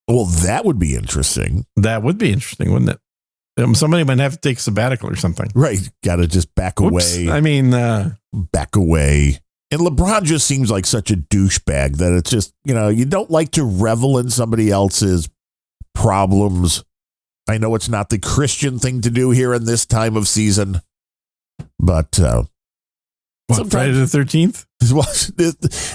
Well, that would be interesting.
That would be interesting, wouldn't it? Somebody might have to take a sabbatical or something.
Right. Got to just back away.
I mean,
back away. And LeBron just seems like such a douchebag that it's just, you don't like to revel in somebody else's problems. I know it's not the Christian thing to do here in this time of season, but
Friday the 13th?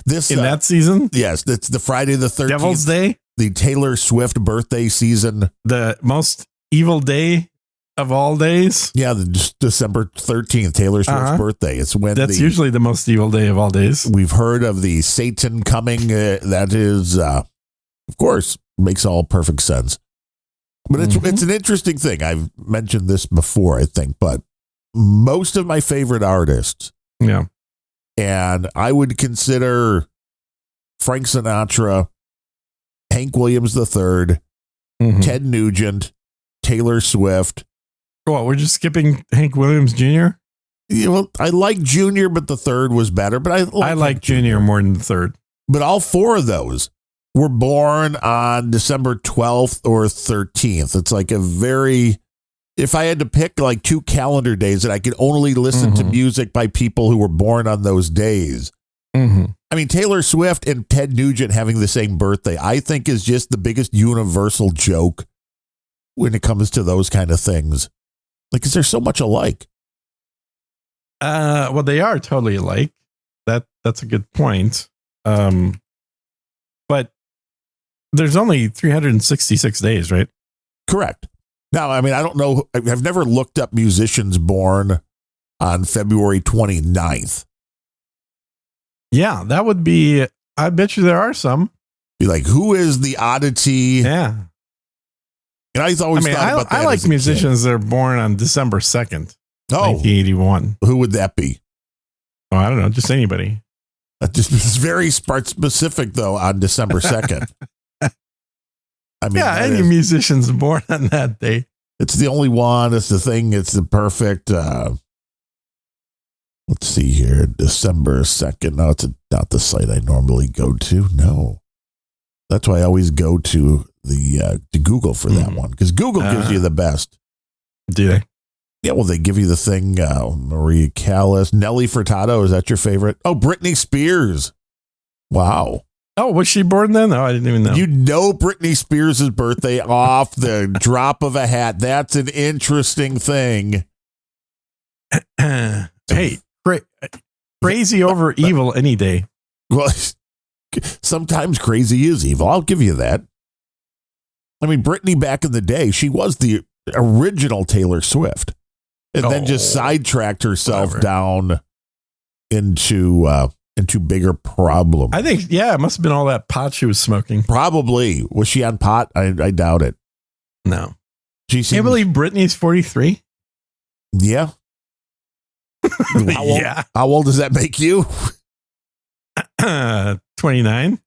This
in that season?
Yes, it's the Friday the 13th.
Devil's Day?
The Taylor Swift birthday season.
The most evil day of all days?
Yeah, December 13th, Taylor Swift's birthday. It's when
that's usually the most evil day of all days.
We've heard of the Satan coming. That is, of course, makes all perfect sense. But it's an interesting thing. I've mentioned this before, I think, but most of my favorite artists, and I would consider Frank Sinatra, Hank Williams III, Ted Nugent, Taylor Swift.
Well, we're just skipping Hank Williams Jr.?
Well, I like Jr., but the third was better. But I
like Jr. more than the third.
But all four of those were born on December 12th or 13th. It's like if I had to pick like 2 calendar days that I could only listen to music by people who were born on those days. I mean, Taylor Swift and Ted Nugent having the same birthday, I think is just the biggest universal joke when it comes to those kind of things. Like, is there so much alike?
Well, they are totally alike. That's a good point. But there's only 366 days, right?
Correct. Now, I mean, I don't know. I've never looked up musicians born on February 29th.
Yeah, that would be, I bet you there are some.
Be like, who is the oddity?
Yeah.
And I always thought about that.
I like musicians that are born on December 2nd, 1981.
Who would that be?
Oh, I don't know. Just anybody.
Just it's very specific, though, on December 2nd. I mean,
yeah, any musicians born on that day.
It's the only one. It's the thing. It's the perfect. Let's see here. December 2nd. No, it's not the site I normally go to. No. That's why I always go to the to Google for that one, because Google gives you the best.
Do they?
Yeah, well, they give you the thing. Maria Callas, Nelly Furtado. Is that your favorite? Oh, Britney Spears. Wow.
Oh, was she born then? No, I didn't even know.
You know Britney Spears' birthday off the drop of a hat. That's an interesting thing.
Hey, crazy over evil any day.
Well, sometimes crazy is evil. I'll give you that. I mean, Britney back in the day, she was the original Taylor Swift, and then just sidetracked herself down into bigger problems.
I think, it must have been all that pot she was smoking.
Probably. Was she on pot? I doubt it.
No.
She seems,
can't believe Britney's 43.
Yeah. How old does that make you?
29.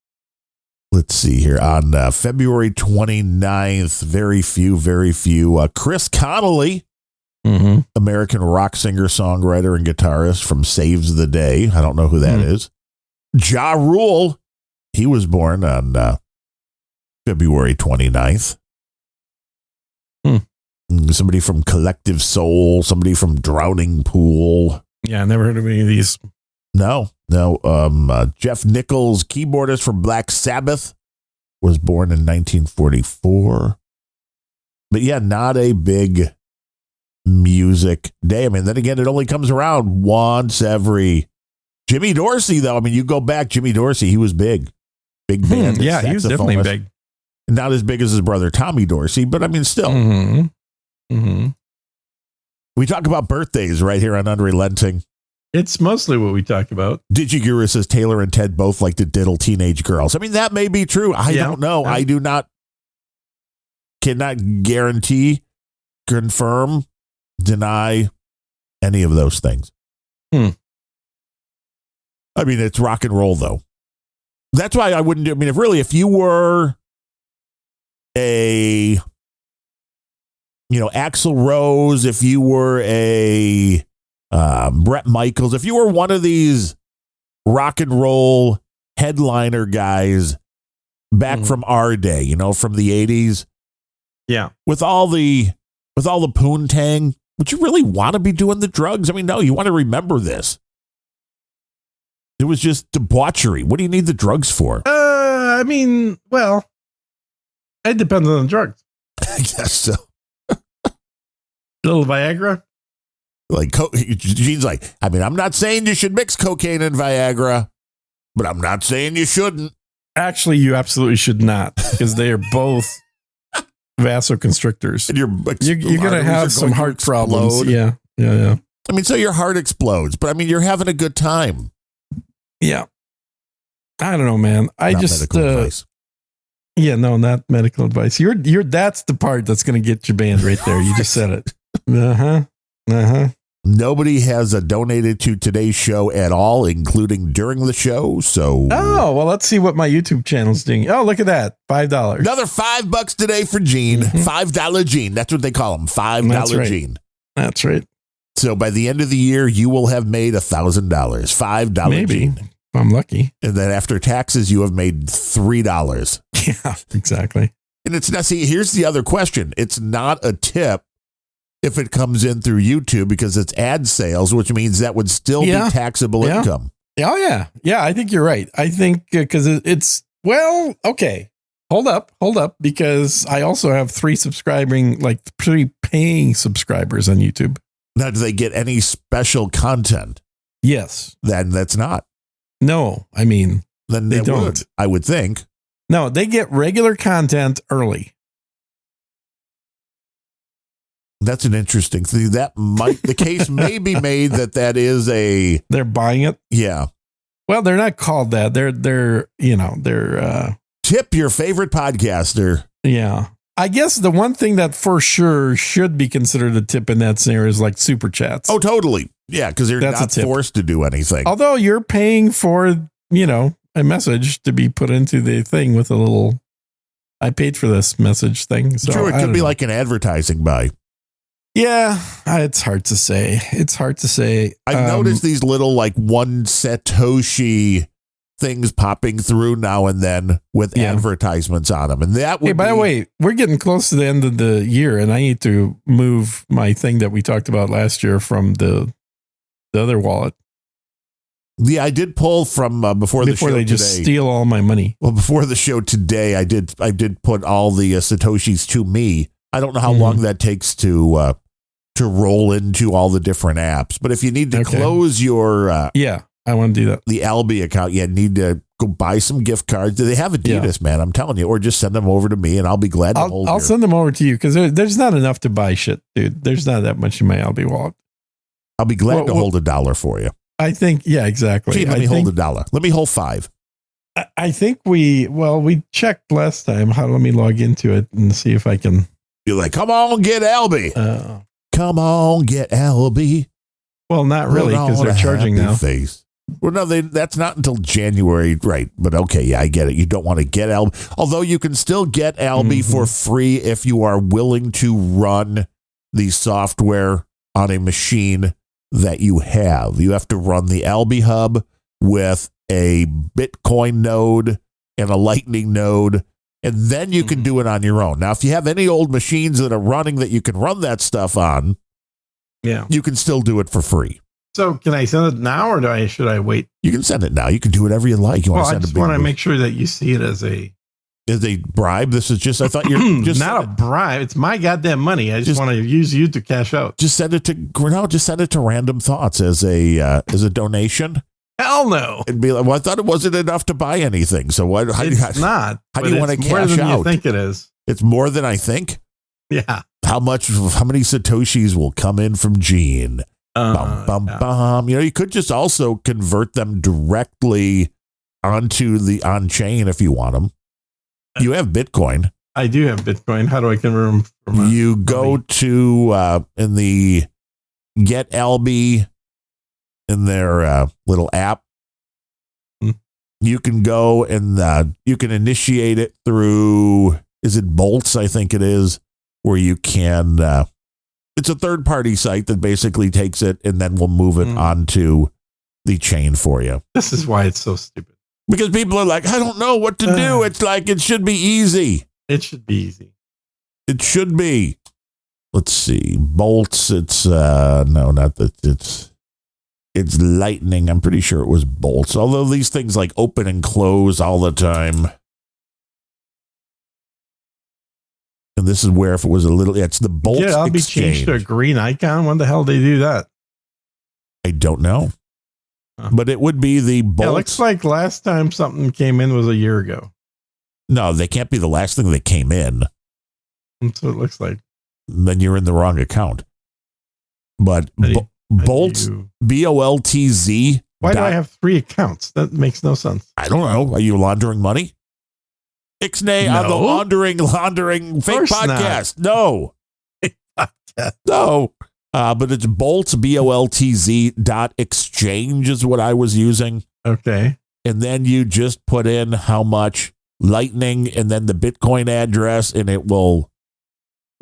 Let's see here. On February 29th, very few. Chris Connolly, American rock singer, songwriter, and guitarist from Saves the Day. I don't know who that is. Ja Rule, he was born on February 29th. Somebody from Collective Soul, somebody from Drowning Pool.
Yeah, I never heard of any of these.
No. Jeff Nichols, keyboardist from Black Sabbath, was born in 1944. But yeah, not a big music day. I mean, then again, it only comes around once every. Jimmy Dorsey, though. I mean, you go back, Jimmy Dorsey, he was big. Big band.
Yeah, he was definitely big.
Not as big as his brother, Tommy Dorsey, but I mean, still. We talk about birthdays right here on Unrelenting.
It's mostly what we talk about.
Digiguru says Taylor and Ted both like to diddle teenage girls. I mean, that may be true. I don't know. I cannot guarantee, confirm, deny any of those things. I mean, it's rock and roll, though. That's why I wouldn't do. I mean, if you were a, Axl Rose, if you were a Bret Michaels, if you were one of these rock and roll headliner guys back from our day, from the 80s.
Yeah.
With all the poontang, would you really want to be doing the drugs? I mean, no, you want to remember this. It was just debauchery. What do you need the drugs for?
I mean, well, it depends on the drugs.
I guess so.
A little Viagra.
Like, Gene's like, I mean, I'm not saying you should mix cocaine and Viagra, but I'm not saying you shouldn't.
Actually, you absolutely should not, because they are both vasoconstrictors. And you're going to have some heart problems. Yeah. I
mean, so your heart explodes, but I mean, you're having a good time.
Yeah. I don't know, man.
Not medical advice.
Yeah, no, not medical advice. You're that's the part that's going to get you banned right there. You just said it.
Nobody has donated to today's show at all, including during the show. So,
well, let's see what my YouTube channel's doing. Oh, look at that. $5.
Another $5 today for Gene. $5 Gene. That's what they call him. $5 Gene.
That's right.
So by the end of the year, you will have made $1,000. $5
Maybe.
Gene.
If I'm lucky.
And then after taxes, you have made $3.
Yeah, exactly.
And it's not, see, here's the other question. It's not a tip if it comes in through YouTube, because it's ad sales, which means that would still be taxable income.
Oh, yeah. Yeah, I think you're right. I think because it's, well, okay. Hold up, because I also have three paying subscribers on YouTube.
Now, do they get any special content?
Yes.
Then that's not.
No, I mean,
then they don't. I would think.
No, they get regular content early.
That's an interesting thing. The case may be made that is
they're buying it.
Yeah.
Well, they're not called that. They're
tip your favorite podcaster.
Yeah. I guess the one thing that for sure should be considered a tip in that scenario is like super chats.
Oh, totally. Yeah, because they're not forced to do anything.
Although you're paying for, a message to be put into the thing with a little, I paid for this message thing. So
true, it could be like an advertising buy.
Yeah, it's hard to say.
I've noticed these little like 1 Satoshi things popping through now and then with advertisements on them. And that would
Hey, by the way, we're getting close to the end of the year, and I need to move my thing that we talked about last year from the other wallet.
Yeah, I did pull from before the show
they
today.
Just steal all my money.
Well, before the show today, I did put all the Satoshis to me. I don't know how long that takes to roll into all the different apps. But if you need to close your
I want to do that.
The Albi account, you need to go buy some gift cards. They have Adidas, man. I'm telling you, or just send them over to me, and I'll be glad to hold.
I'll send them over to you because there's not enough to buy shit, dude. There's not that much in my Albi wallet.
I'll be glad to hold $1 for you.
I think, yeah, exactly.
Gee, let me hold $1. Let me hold $5.
I think we checked last time. Let me log into it and see if I can.
You're like, come on, get Albi. Come on, get Albi.
Well, not really, because they're charging now.
Face. Well, no, that's not until January, right? But okay, yeah, I get it. You don't want to get Albi, although you can still get Albi for free if you are willing to run the software on a machine that you have. You have to run the Albi Hub with a Bitcoin node and a Lightning node, and then you can do it on your own. Now, if you have any old machines that are running that you can run that stuff on, you can still do it for free.
So can I send it now, or should I wait?
You can send it now. You can do whatever you like. You want to send
I just want to make sure that you see it as a
bribe. This is just, I thought you're just
not a bribe. It's my goddamn money. I just want to use you to cash out.
Just send it to Random Thoughts as a donation.
Hell no.
It'd be like, well, I thought it wasn't enough to buy anything. So what?
It's not.
How do you want to cash
more than
out?
You think it is.
It's more than I think.
Yeah.
How many Satoshis will come in from Gene? Bum. You could just also convert them directly onto the on-chain if you want them. You have Bitcoin.
I do have Bitcoin. How do I convert them?
You go to in the Get Albi in their little app. You can go and you can initiate it through, is it Bolts? I think it is, where you can, it's a third-party site that basically takes it and then will move it onto the chain for you.
This is why it's so stupid.
Because people are like, I don't know what to do. It's like, it should be easy.
It should be easy.
It should be. Let's see. Bolts, it's, no, not that, it's Lightning. I'm pretty sure it was Bolts. Although these things like open and close all the time. And this is where if it was a little, it's the Bolts
I'll be
exchange.
changed to a green icon. When the hell did they do that?
I don't know. But it would be the Bolts.
It looks like last time something came in was a year ago.
No, they can't be the last thing that came in.
That's what it looks like.
Then you're in the wrong account. But Bolts, BOLTZ.
Why do I have 3 accounts? That makes no sense.
I don't know. Are you laundering money? Ixnay on the laundering fake podcast. No. No. But it's Bolts, BOLTZ.exchange is what I was using.
Okay.
And then you just put in how much Lightning and then the Bitcoin address, and it will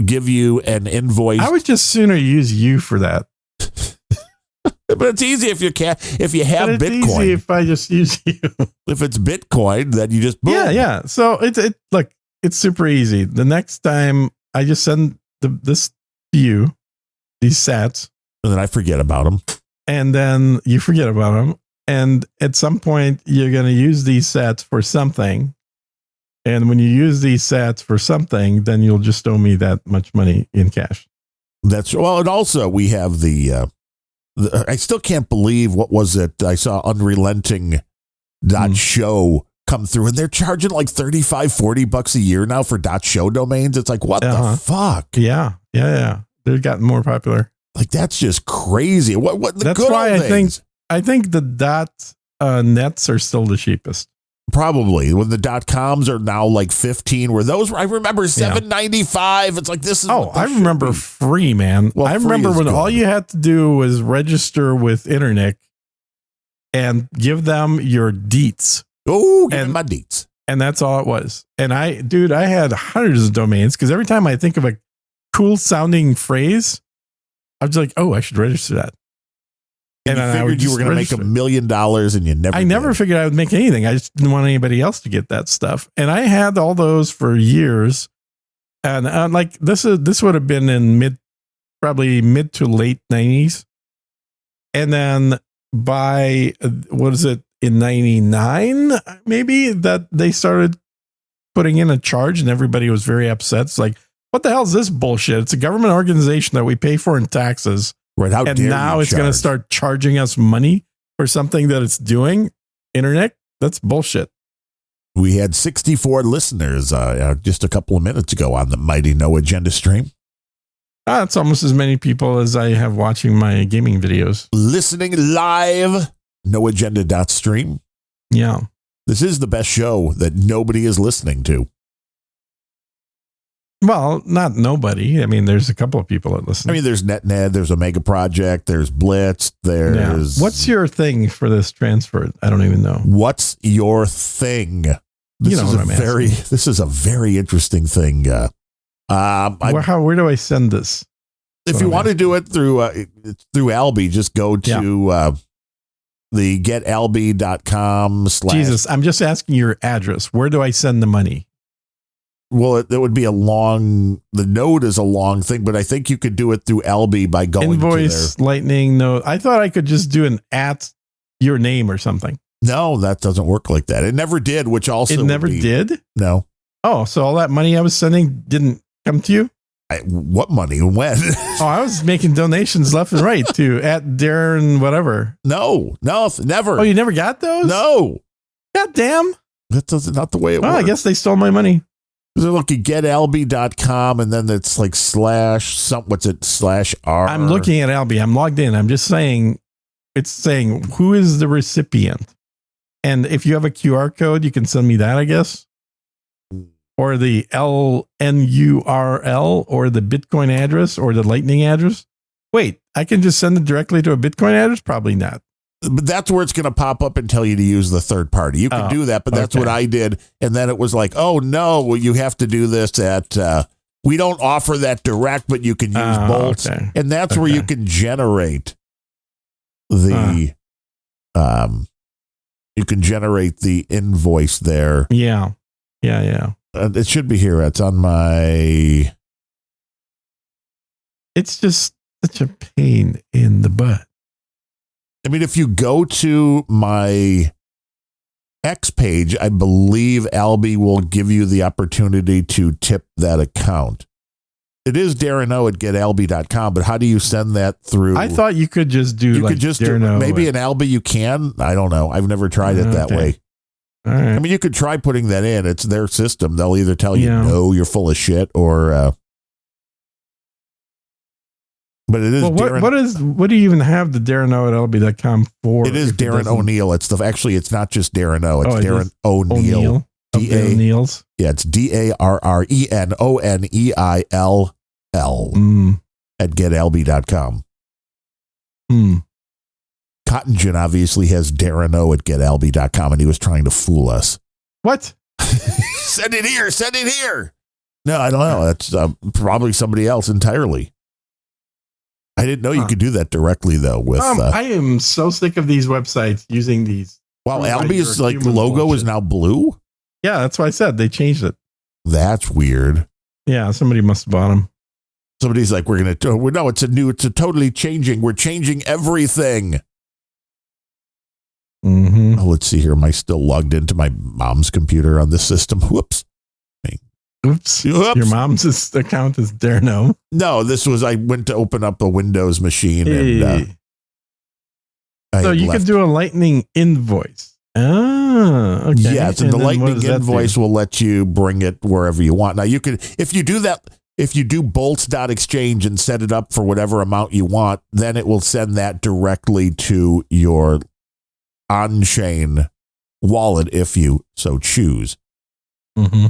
give you an invoice.
I would just sooner use you for that.
But it's easy if you have
it's
Bitcoin.
Easy if I just use you.
If it's Bitcoin, then you just boom.
Yeah. So it's super easy. The next time I just send this to you, these sats,
and then I forget about them,
and then you forget about them, and at some point you're going to use these sats for something, and when you use these sats for something, then you'll just owe me that much money in cash.
That's well, and also we have the I still can't believe, what was it? I saw Unrelenting .show come through, and they're charging like $35-$40 a year now for .show domains. It's like, what the fuck?
Yeah. They've gotten more popular.
Like, that's just crazy. What the
That's
good
why
old things?
I think the nets are still the cheapest.
Probably when the .coms are now like 15, where those I remember $7.95. It's like, this is.
I remember free, man.
Well,
I remember when all you had to do was register with Internet and give them your deets.
Oh, give me my deets.
And that's all it was. And I had hundreds of domains because every time I think of a cool sounding phrase, I was like, oh, I should register that.
And I figured you were going to make $1 million, and you never.
I never figured I would make anything. I just didn't want anybody else to get that stuff. And I had all those for years. And like this would have been in probably mid to late 90s. And then by in 99, maybe, that they started putting in a charge, and everybody was very upset. It's like, what the hell is this bullshit? It's a government organization that we pay for in taxes.
Right.
And now it's going to start charging us money for something that it's doing. Internet. That's bullshit.
We had 64 listeners just a couple of minutes ago on the mighty No Agenda stream.
That's almost as many people as I have watching my gaming videos.
Listening live, noagenda.stream.
Yeah.
This is the best show that nobody is listening to.
Well, not nobody. I mean, there's a couple of people that listen.
I mean, there's NetNed, there's Omega Project, there's Blitz, there's...
Yeah. What's your thing for this transfer? I don't even know.
What's your thing? This is a very interesting thing. Where
do I send this?
If you want to do it through Alby, just go to the getalby.com/
Jesus, I'm just asking your address. Where do I send the money?
Well, it would be the node is a long thing, but I think you could do it through Alby by going
Invoice,
to their
Lightning node. I thought I could just do an at your name or something.
No, that doesn't work like that. It never did, which also
it never did?
No.
Oh, so all that money I was sending didn't come to you?
What money? When?
I was making donations left and right to at Darren whatever.
No, never.
Oh, you never got those?
No.
God damn.
That's not the way it works.
I guess they stole my money.
So look at getalby.com, and then it's like /R.
I'm looking at Alby. I'm logged in. I'm just saying, it's saying who is the recipient. And if you have a QR code, you can send me that, I guess. Or the LNURL or the Bitcoin address or the Lightning address. Wait, I can just send it directly to a Bitcoin address? Probably not.
But that's where it's going to pop up and tell you to use the third party. You can do that, but that's what I did. And then it was like, oh, no, well, you have to do this at, we don't offer that direct, but you can use bolts.
Okay.
And that's where you can generate the, you can generate the invoice there.
Yeah.
It should be here. It's on my.
It's just such a pain in the butt.
I mean, if you go to my X page, I believe Alby will give you the opportunity to tip that account. It is Darren at getalby.com, but how do you send that through?
I thought you could just do
maybe in Alby you can. I don't know. I've never tried it that way.
All right.
I mean, you could try putting that in. It's their system. They'll either tell you, no, you're full of shit, or... But it is what do you even have the Darren at LB.com for? It is Darren O'Neill. It's not just Darren O. It's Darren O'Neill.
O'Neill's.
Yeah, it's DARRENONEILL at getalby.com. Cottongen obviously has Darren O at getalby.com, and he was trying to fool us.
What?
Send it here. No, I don't know. That's probably somebody else entirely. I didn't know you could do that directly, though. With
I am so sick of these websites using these.
Wow, Alby's logo is now blue?
Yeah, that's why I said they changed it.
That's weird.
Yeah, somebody must have bought them.
Somebody's like, it's a totally changing. We're changing everything.
Mm-hmm.
Oh, let's see here. Am I still logged into my mom's computer on this system? Whoops. Your
mom's account is Darno.
No, I went to open up a Windows machine. And
so you could do a Lightning invoice. Ah, okay.
Yes, and the Lightning invoice will let you bring it wherever you want. Now, you could, if you do that, if you do bolts.exchange and set it up for whatever amount you want, then it will send that directly to your on-chain wallet if you so choose.
Mm-hmm.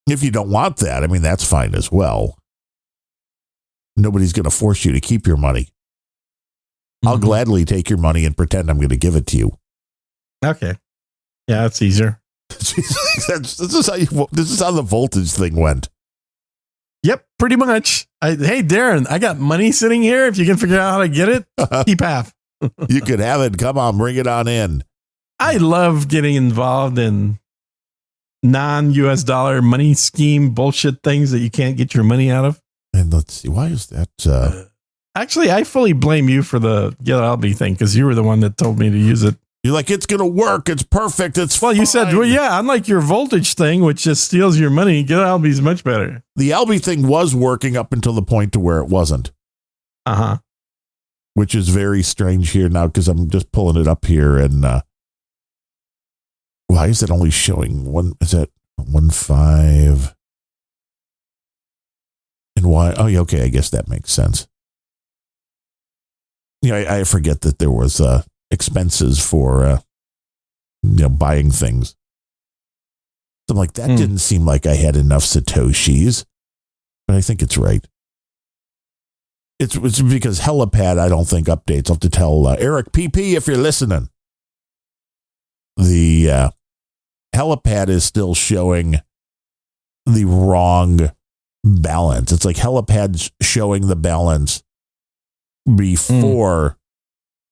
If you don't want that, I mean, that's fine as well. Nobody's going to force you to keep your money. Mm-hmm. I'll gladly take your money and pretend I'm going to give it to you.
Okay. Yeah, that's easier.
This is how the voltage thing went.
Yep, pretty much. Hey, Darren, I got money sitting here. If you can figure out how to get it, keep half.
You could have it. Come on, bring it on in.
I love getting involved in non-US dollar money scheme bullshit things that you can't get your money out of.
And let's see, why is that?
Actually, I fully blame you for the Get Albie thing because you were the one that told me to use it.
You're like, it's going to work. It's perfect. It's
well,
fine.
You said, well, yeah, unlike your voltage thing, which just steals your money, Get Albie's much better.
The Albie thing was working up until the point to where it wasn't.
Uh-huh.
Which is very strange here now because I'm just pulling it up here and why is it only showing one? Is that 1.5? And why? Oh, yeah, okay. I guess that makes sense. Yeah, I forget that there was expenses for buying things. So I'm like, that didn't seem like I had enough Satoshis, but I think it's right. It's because Helipad, I don't think updates. I'll have to tell Eric PP if you're listening. The Helipad is still showing the wrong balance. It's like Helipad's showing the balance before,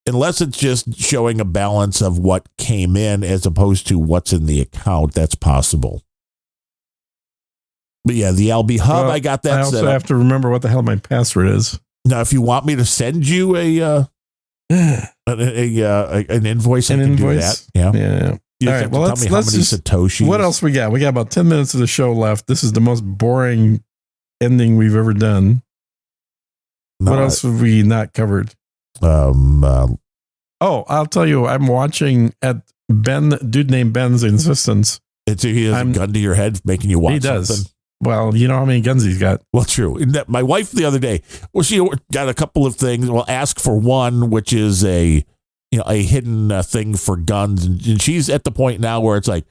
unless it's just showing a balance of what came in as opposed to what's in the account. That's possible. But yeah, the Albie Hub, I got that
I also have to remember what the hell my password is.
Now, if you want me to send you an invoice, I can do that. Yeah. You
all right. Well,
tell me how many Satoshis.
What else we got? We got about 10 minutes of the show left. This is the most boring ending we've ever done. No, what else have we not covered? I'll tell you, I'm watching at dude named Ben's insistence.
He has a gun to your head making you watch
He does.
Something.
Well, you know how many guns he's got.
Well, true. My wife the other day, she got a couple of things. Well, ask for one, which is a hidden thing for guns. And she's at the point now where it's like,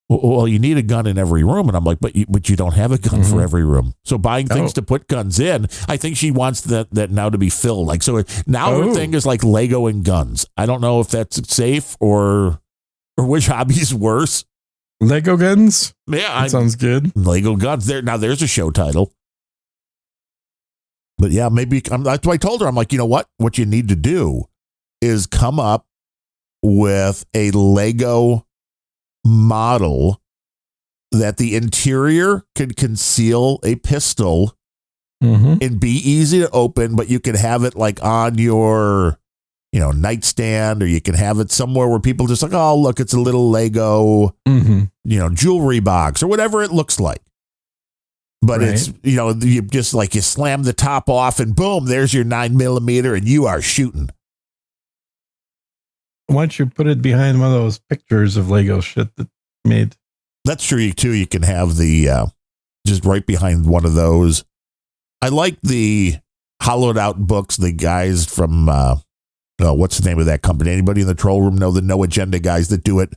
well, you need a gun in every room. And I'm like, but you don't have a gun for every room. So buying things to put guns in, I think she wants that now to be filled. Like, so now her thing is like Lego and guns. I don't know if that's safe or which hobby's worse.
Lego guns?
Yeah.
That sounds good.
Lego guns. There's a show title. But yeah, maybe that's why I told her, I'm like, you know what? What you need to do is come up with a Lego model that the interior could conceal a pistol and be easy to open, but you can have it like on your nightstand, or you can have it somewhere where people just like, oh, look, it's a little Lego, jewelry box or whatever it looks like. But it's, you just like you slam the top off and boom, there's your 9mm and you are shooting.
Why don't you put it behind one of those pictures of Lego shit that made?
That's true too. You can have the just right behind one of those. I like the hollowed out books. The guys from what's the name of that company? Anybody in the troll room know the No Agenda guys that do it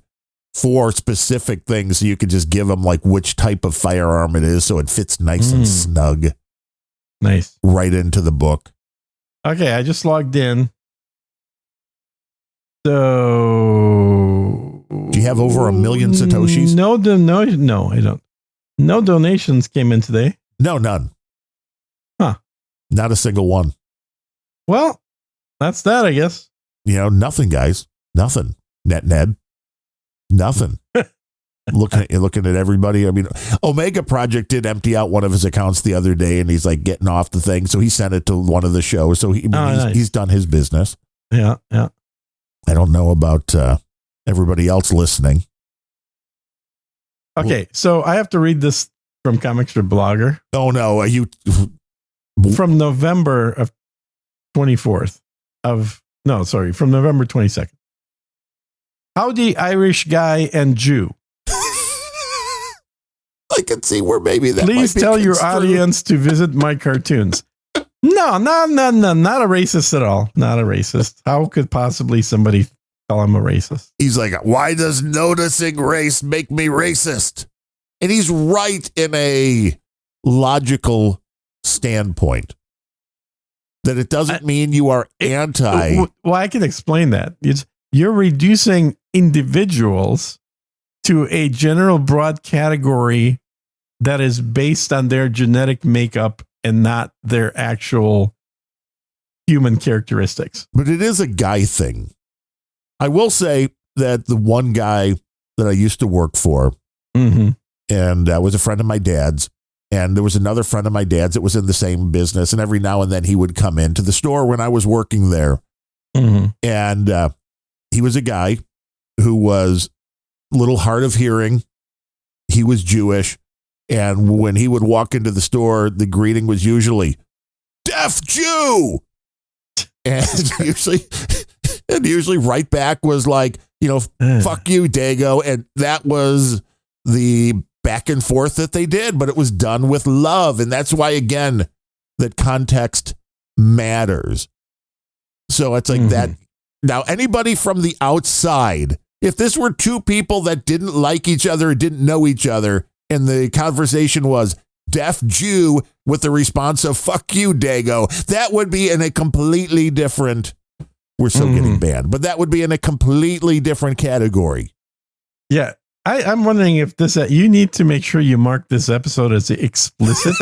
for specific things? So you can just give them like which type of firearm it is, so it fits nice and snug.
Nice.
Right into the book. Okay,
I just logged in. So,
do you have over 1 million Satoshis?
No, I don't. No donations came in today.
No, none.
Huh? Not
a single one.
Well, that's that, I guess.
Nothing, guys. Nothing. Ned. Nothing. looking at everybody. I mean, Omega Project did empty out one of his accounts the other day, and he's like getting off the thing, so he sent it to one of the shows. So he's done his business.
Yeah.
I don't know about everybody else listening.
Okay, so I have to read this from Comics or Blogger.
Oh no,
from November of 24th from November 22nd. Howdy, Irish guy and Jew.
I can see where maybe that
Please
might be
tell your
construed.
audience to visit my cartoons. No, not a racist at all. Not a racist. How could possibly somebody tell I'm a racist?
He's like, why does noticing race make me racist? And he's right in a logical standpoint that it doesn't mean you are anti.
Well, I can explain that. You're reducing individuals to a general broad category that is based on their genetic makeup and not their actual human characteristics.
But it is a guy thing. I will say that the one guy that I used to work for,
Mm-hmm.
and was a friend of my dad's, and there was another friend of my dad's that was in the same business, and every now and then he would come into the store when I was working there.
Mm-hmm.
And he was a guy who was a little hard of hearing. He was Jewish. And when he would walk into the store, the greeting was usually, "Deaf Jew!" And usually right back was like, fuck you, Dago. And that was the back and forth that they did, but it was done with love. And that's why, again, that context matters. So it's like that. Now, anybody from the outside, if this were two people that didn't like each other, didn't know each other, and the conversation was deaf Jew with the response of fuck you, Dago, that would be in a completely different, we're still getting banned, but that would be in a completely different category.
Yeah. I'm wondering if you need to make sure you mark this episode as explicit.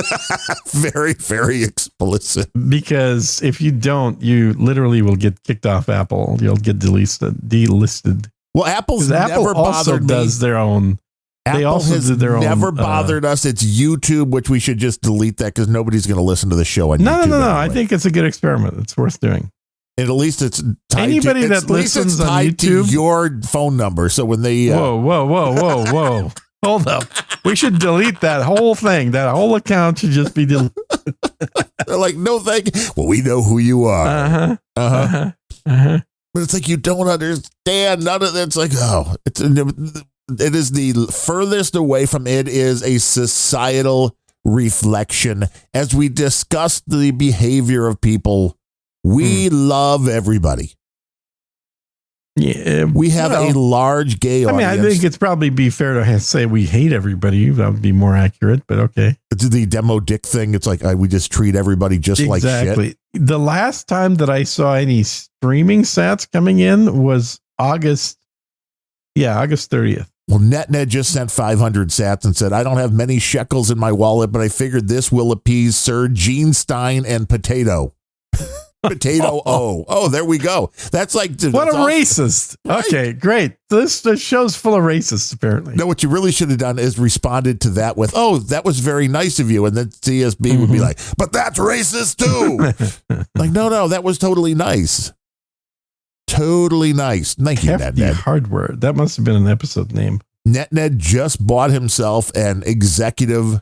Very, very explicit.
Because if you don't, you literally will get kicked off Apple. You'll get delisted.
Well, Apple's never
also
bothered
does
me.
their own.
Apple
they also
has
did their
never
own,
bothered us. It's YouTube, which we should just delete that because nobody's going to listen to the show on YouTube.
No.
Anyway.
I think it's a good experiment. It's worth doing.
And at least it's tied
Anybody
to,
that listens on
to
YouTube,
your phone number. So when they
whoa, hold up, we should delete that whole thing. That whole account should just be deleted.
They're like, no, thank you. Well, we know who you are. But it's like you don't understand. None of that's like, it is the furthest away from it is a societal reflection. As we discuss the behavior of people, we love everybody.
Yeah,
we have a large gay audience.
I think it's probably be fair to say we hate everybody. That would be more accurate, but okay.
It's the demo dick thing. It's like we just treat everybody just like shit. Exactly.
The last time that I saw any streaming sats coming in was August 30th.
Well, NetNet just sent 500 sats and said, I don't have many shekels in my wallet, but I figured this will appease Sir Gene Stein and Potato. Potato O. Oh, there we go. That's like
what a racist. Right? Okay, great. This show's full of racists, apparently.
No, what you really should have done is responded to that with, "Oh, that was very nice of you," and then CSB would be like, "But that's racist too." Like, no, that was totally nice. Totally nice. Thank you, NetNet.
Hardware. That must have been an episode name.
NetNet just bought himself an executive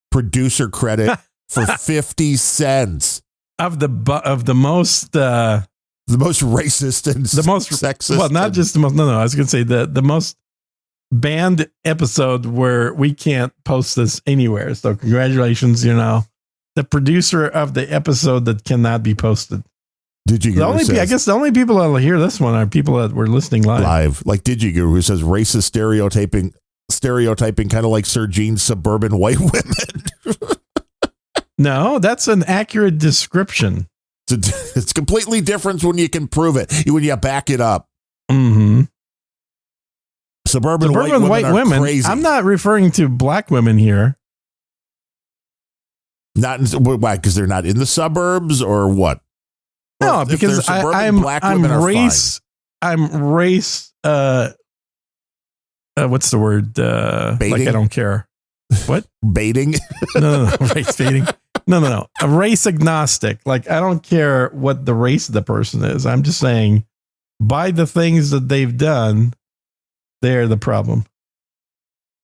producer credit for 50 cents.
Of the most
racist and
the most
sexist.
Well, not just the most. No. I was going to say the most banned episode where we can't post this anywhere. So congratulations, the producer of the episode that cannot be posted.
Digiguru
I guess the only people that will hear this one are people that were listening live.
Like Digiguru, who says racist stereotyping, kind of like Sir Gene's suburban white women.
No, that's an accurate description.
It's completely different when you can prove it, when you back it up. Suburban white women are crazy.
I'm not referring to black women here.
Why? Because they're not in the suburbs, or what?
No,
or
because I'm race. What's the word?
Baiting?
Like I don't care. What?
Baiting?
No, race baiting. No. A race agnostic. Like, I don't care what the race of the person is. I'm just saying, by the things that they've done, they're the problem.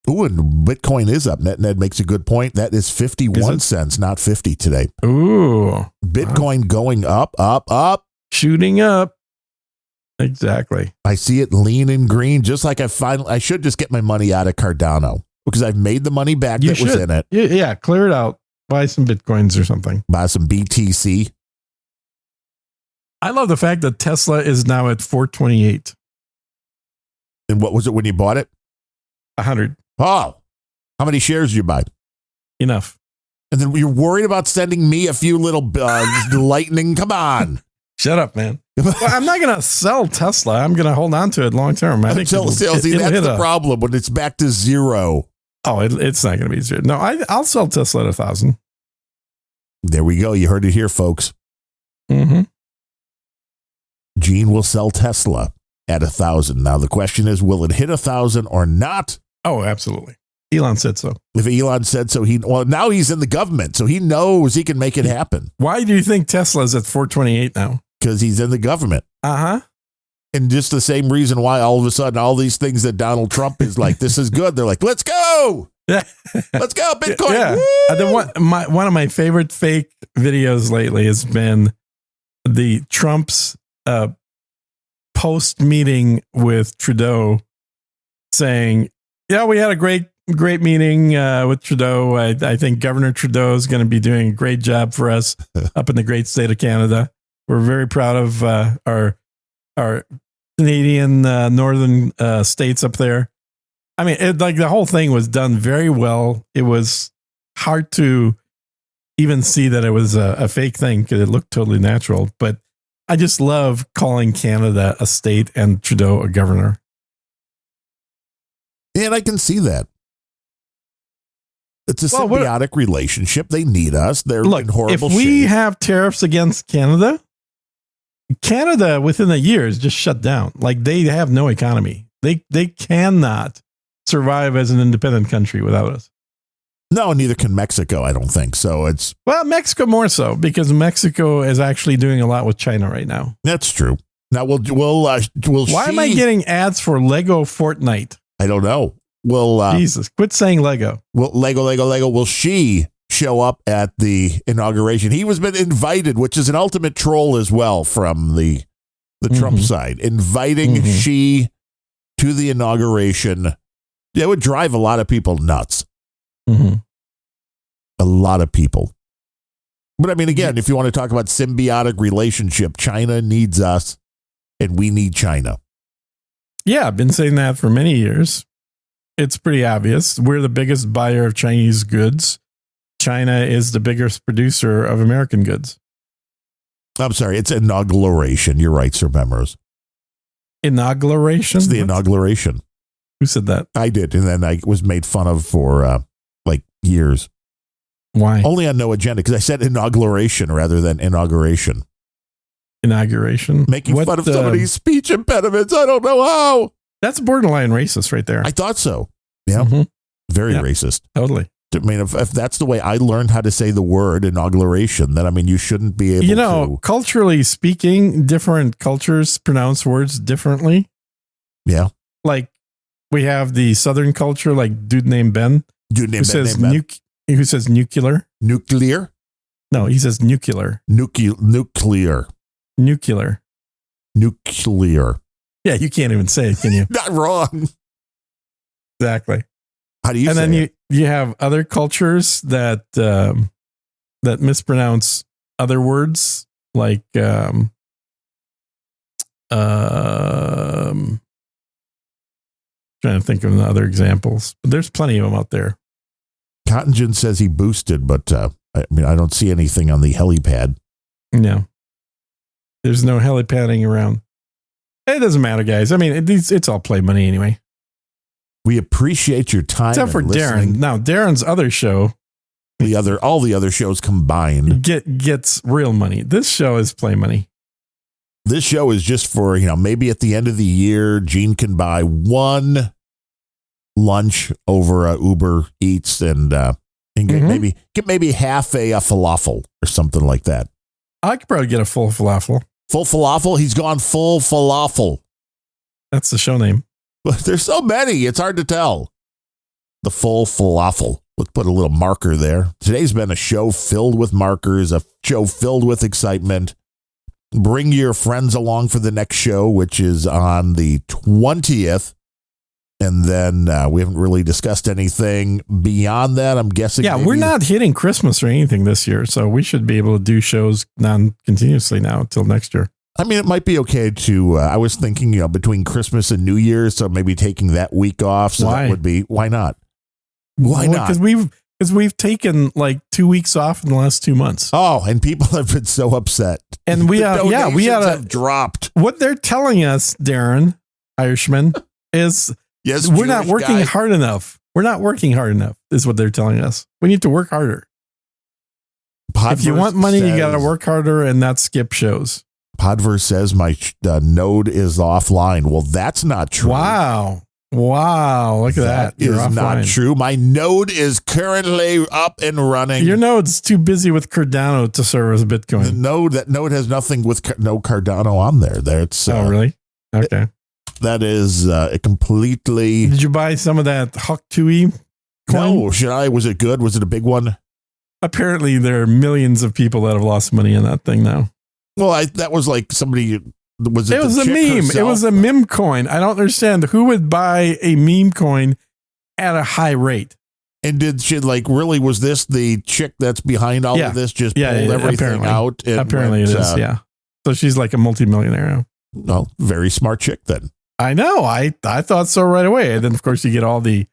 Ooh, and Bitcoin is up. NetNet makes a good point. That is 51 cents, not 50 today.
Ooh.
Bitcoin going up.
Shooting up. Exactly.
I see it lean and green, just like I should just get my money out of Cardano. because I've made the money back was in it.
Yeah, clear it out. Buy some Bitcoins or something.
Buy some BTC.
I love the fact that Tesla is now at 428.
And what was it when you bought it?
100.
Oh, how many shares did you buy?
Enough.
And then you're worried about sending me a few little lightning. Come on.
Shut up, man. Well, I'm not going to sell Tesla. I'm going to hold on to it long term. I think
that's the problem when it's back to zero.
Oh, it's not going to be zero. No, I'll sell Tesla at 1,000.
There we go. You heard it here, folks.
Mm-hmm.
Gene will sell Tesla at 1,000. Now, the question is, will it hit 1,000 or not?
Oh, absolutely. Elon said so.
If Elon said so, now he's in the government, so he knows he can make it happen.
Why do you think Tesla's at 428 now?
Because he's in the government.
Uh-huh.
And just the same reason why all of a sudden all these things that Donald Trump is like, this is good. They're like, let's go.
Yeah.
Let's go, Bitcoin.
Yeah. One of my favorite fake videos lately has been the Trump's post meeting with Trudeau saying, yeah, we had a great meeting with Trudeau. I think Governor Trudeau is going to be doing a great job for us up in the great state of Canada. We're very proud of our Canadian northern states up there. I mean, the whole thing was done very well. It was hard to even see that it was a fake thing because it looked totally natural. But I just love calling Canada a state and Trudeau a governor.
And I can see that. It's a symbiotic relationship. They need us. They're in horrible shape. If we
have tariffs against Canada within a year is just shut down. Like they have no economy. They cannot survive as an independent country without us.
No, neither can Mexico, I don't think. So
Mexico more so because Mexico is actually doing a lot with China right now.
That's true. Now we'll
Why am I getting ads for Lego Fortnite?
I don't know.
Jesus, quit saying Lego.
Lego. Will she show up at the inauguration? He was been invited, which is an ultimate troll as well from the Trump side. Inviting she to the inauguration. It would drive a lot of people nuts.
Mm-hmm.
A lot of people. But I mean, again, if you want to talk about symbiotic relationship, China needs us and we need China.
Yeah, I've been saying that for many years. It's pretty obvious. We're the biggest buyer of Chinese goods. China is the biggest producer of American goods.
I'm sorry, it's inauguration. You're right, Sir Bemrose.
Inauguration?
It's the inauguration.
Who said that?
I did, and then I was made fun of for years.
Why?
Only on No Agenda, because I said inauguration rather than inauguration.
Inauguration?
Making fun of somebody's speech impediments. I don't know how.
That's borderline racist right there.
I thought so. Yeah. Very racist.
Totally.
I mean, if that's the way I learned how to say the word inauguration, then, I mean, you shouldn't be able to.
Culturally speaking, different cultures pronounce words differently.
Yeah.
Like we have the Southern culture, like dude named Ben. Who says nuclear.
Nuclear?
No, he says nuclear.
Nuclear.
Yeah, you can't even say it, can you?
Not wrong.
Exactly.
How do you say
it? And then
it?
you have other cultures that that mispronounce other words, like trying to think of other examples. But there's plenty of them out there.
Cottongen says he boosted, but I mean, I don't see anything on the helipad.
No. There's no helipadding around. It doesn't matter, guys. I mean, it's all play money anyway.
We appreciate your time.
Except for
listening.
Darren. Now, Darren's other show.
All the other shows combined.
Gets real money. This show is play money.
This show is just for, maybe at the end of the year, Gene can buy one lunch over Uber Eats and get maybe half a falafel or something like that.
I could probably get a full falafel.
Full falafel? He's gone full falafel.
That's the show name.
But there's so many, it's hard to tell. The full falafel. Let's put a little marker there. Today's been a show filled with markers, a show filled with excitement. Bring your friends along for the next show, which is on the 20th. And then we haven't really discussed anything beyond that. I'm guessing.
Yeah, we're not hitting Christmas or anything this year, so we should be able to do shows non-continuously now until next year.
I mean, it might be okay to, I was thinking, between Christmas and New Year's, so maybe taking that week off. So
Why?
that would be, why not? Why not?
Because we've taken like 2 weeks off in the last 2 months.
Oh, and people have been so upset.
And we have
dropped.
What they're telling us, Darren Irishman, is
yes,
we're not working hard enough. We're not working hard enough, is what they're telling us. We need to work harder. If you want money, you got to work harder and not skip shows.
Podverse says my node is offline. Well, that's not true.
Wow. Look at that.
That is not true. My node is currently up and running.
Your node's too busy with Cardano to serve as Bitcoin.
That node has nothing with no Cardano on there.
Oh, really? Okay.
That is completely.
Did you buy some of that Huck Tui coin?
No, should I? Was it good? Was it a big one?
Apparently, there are millions of people that have lost money in that thing now.
Well, that was like somebody. It was a
meme.
Herself?
It was a meme coin. I don't understand who would buy a meme coin at a high rate.
And did she really? Was this the chick that's behind all of this? Just pulled everything out.
Apparently, it is. Yeah. So she's like a multimillionaire now.
Well, very smart chick then.
I know. I thought so right away. And then, of course, you get all the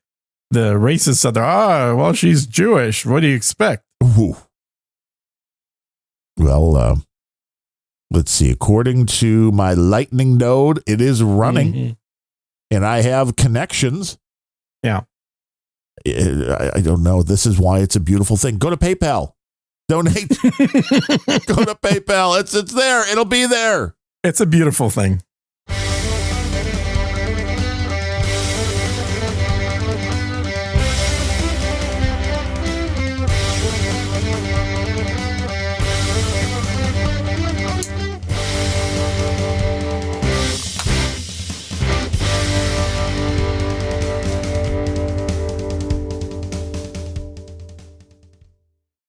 racists out there. Well, she's Jewish. What do you expect?
Ooh. Well, let's see. According to my Lightning node, it is running, and I have connections.
Yeah.
I don't know. This is why it's a beautiful thing. Go to PayPal. Donate. Go to PayPal. It's there. It'll be there.
It's a beautiful thing.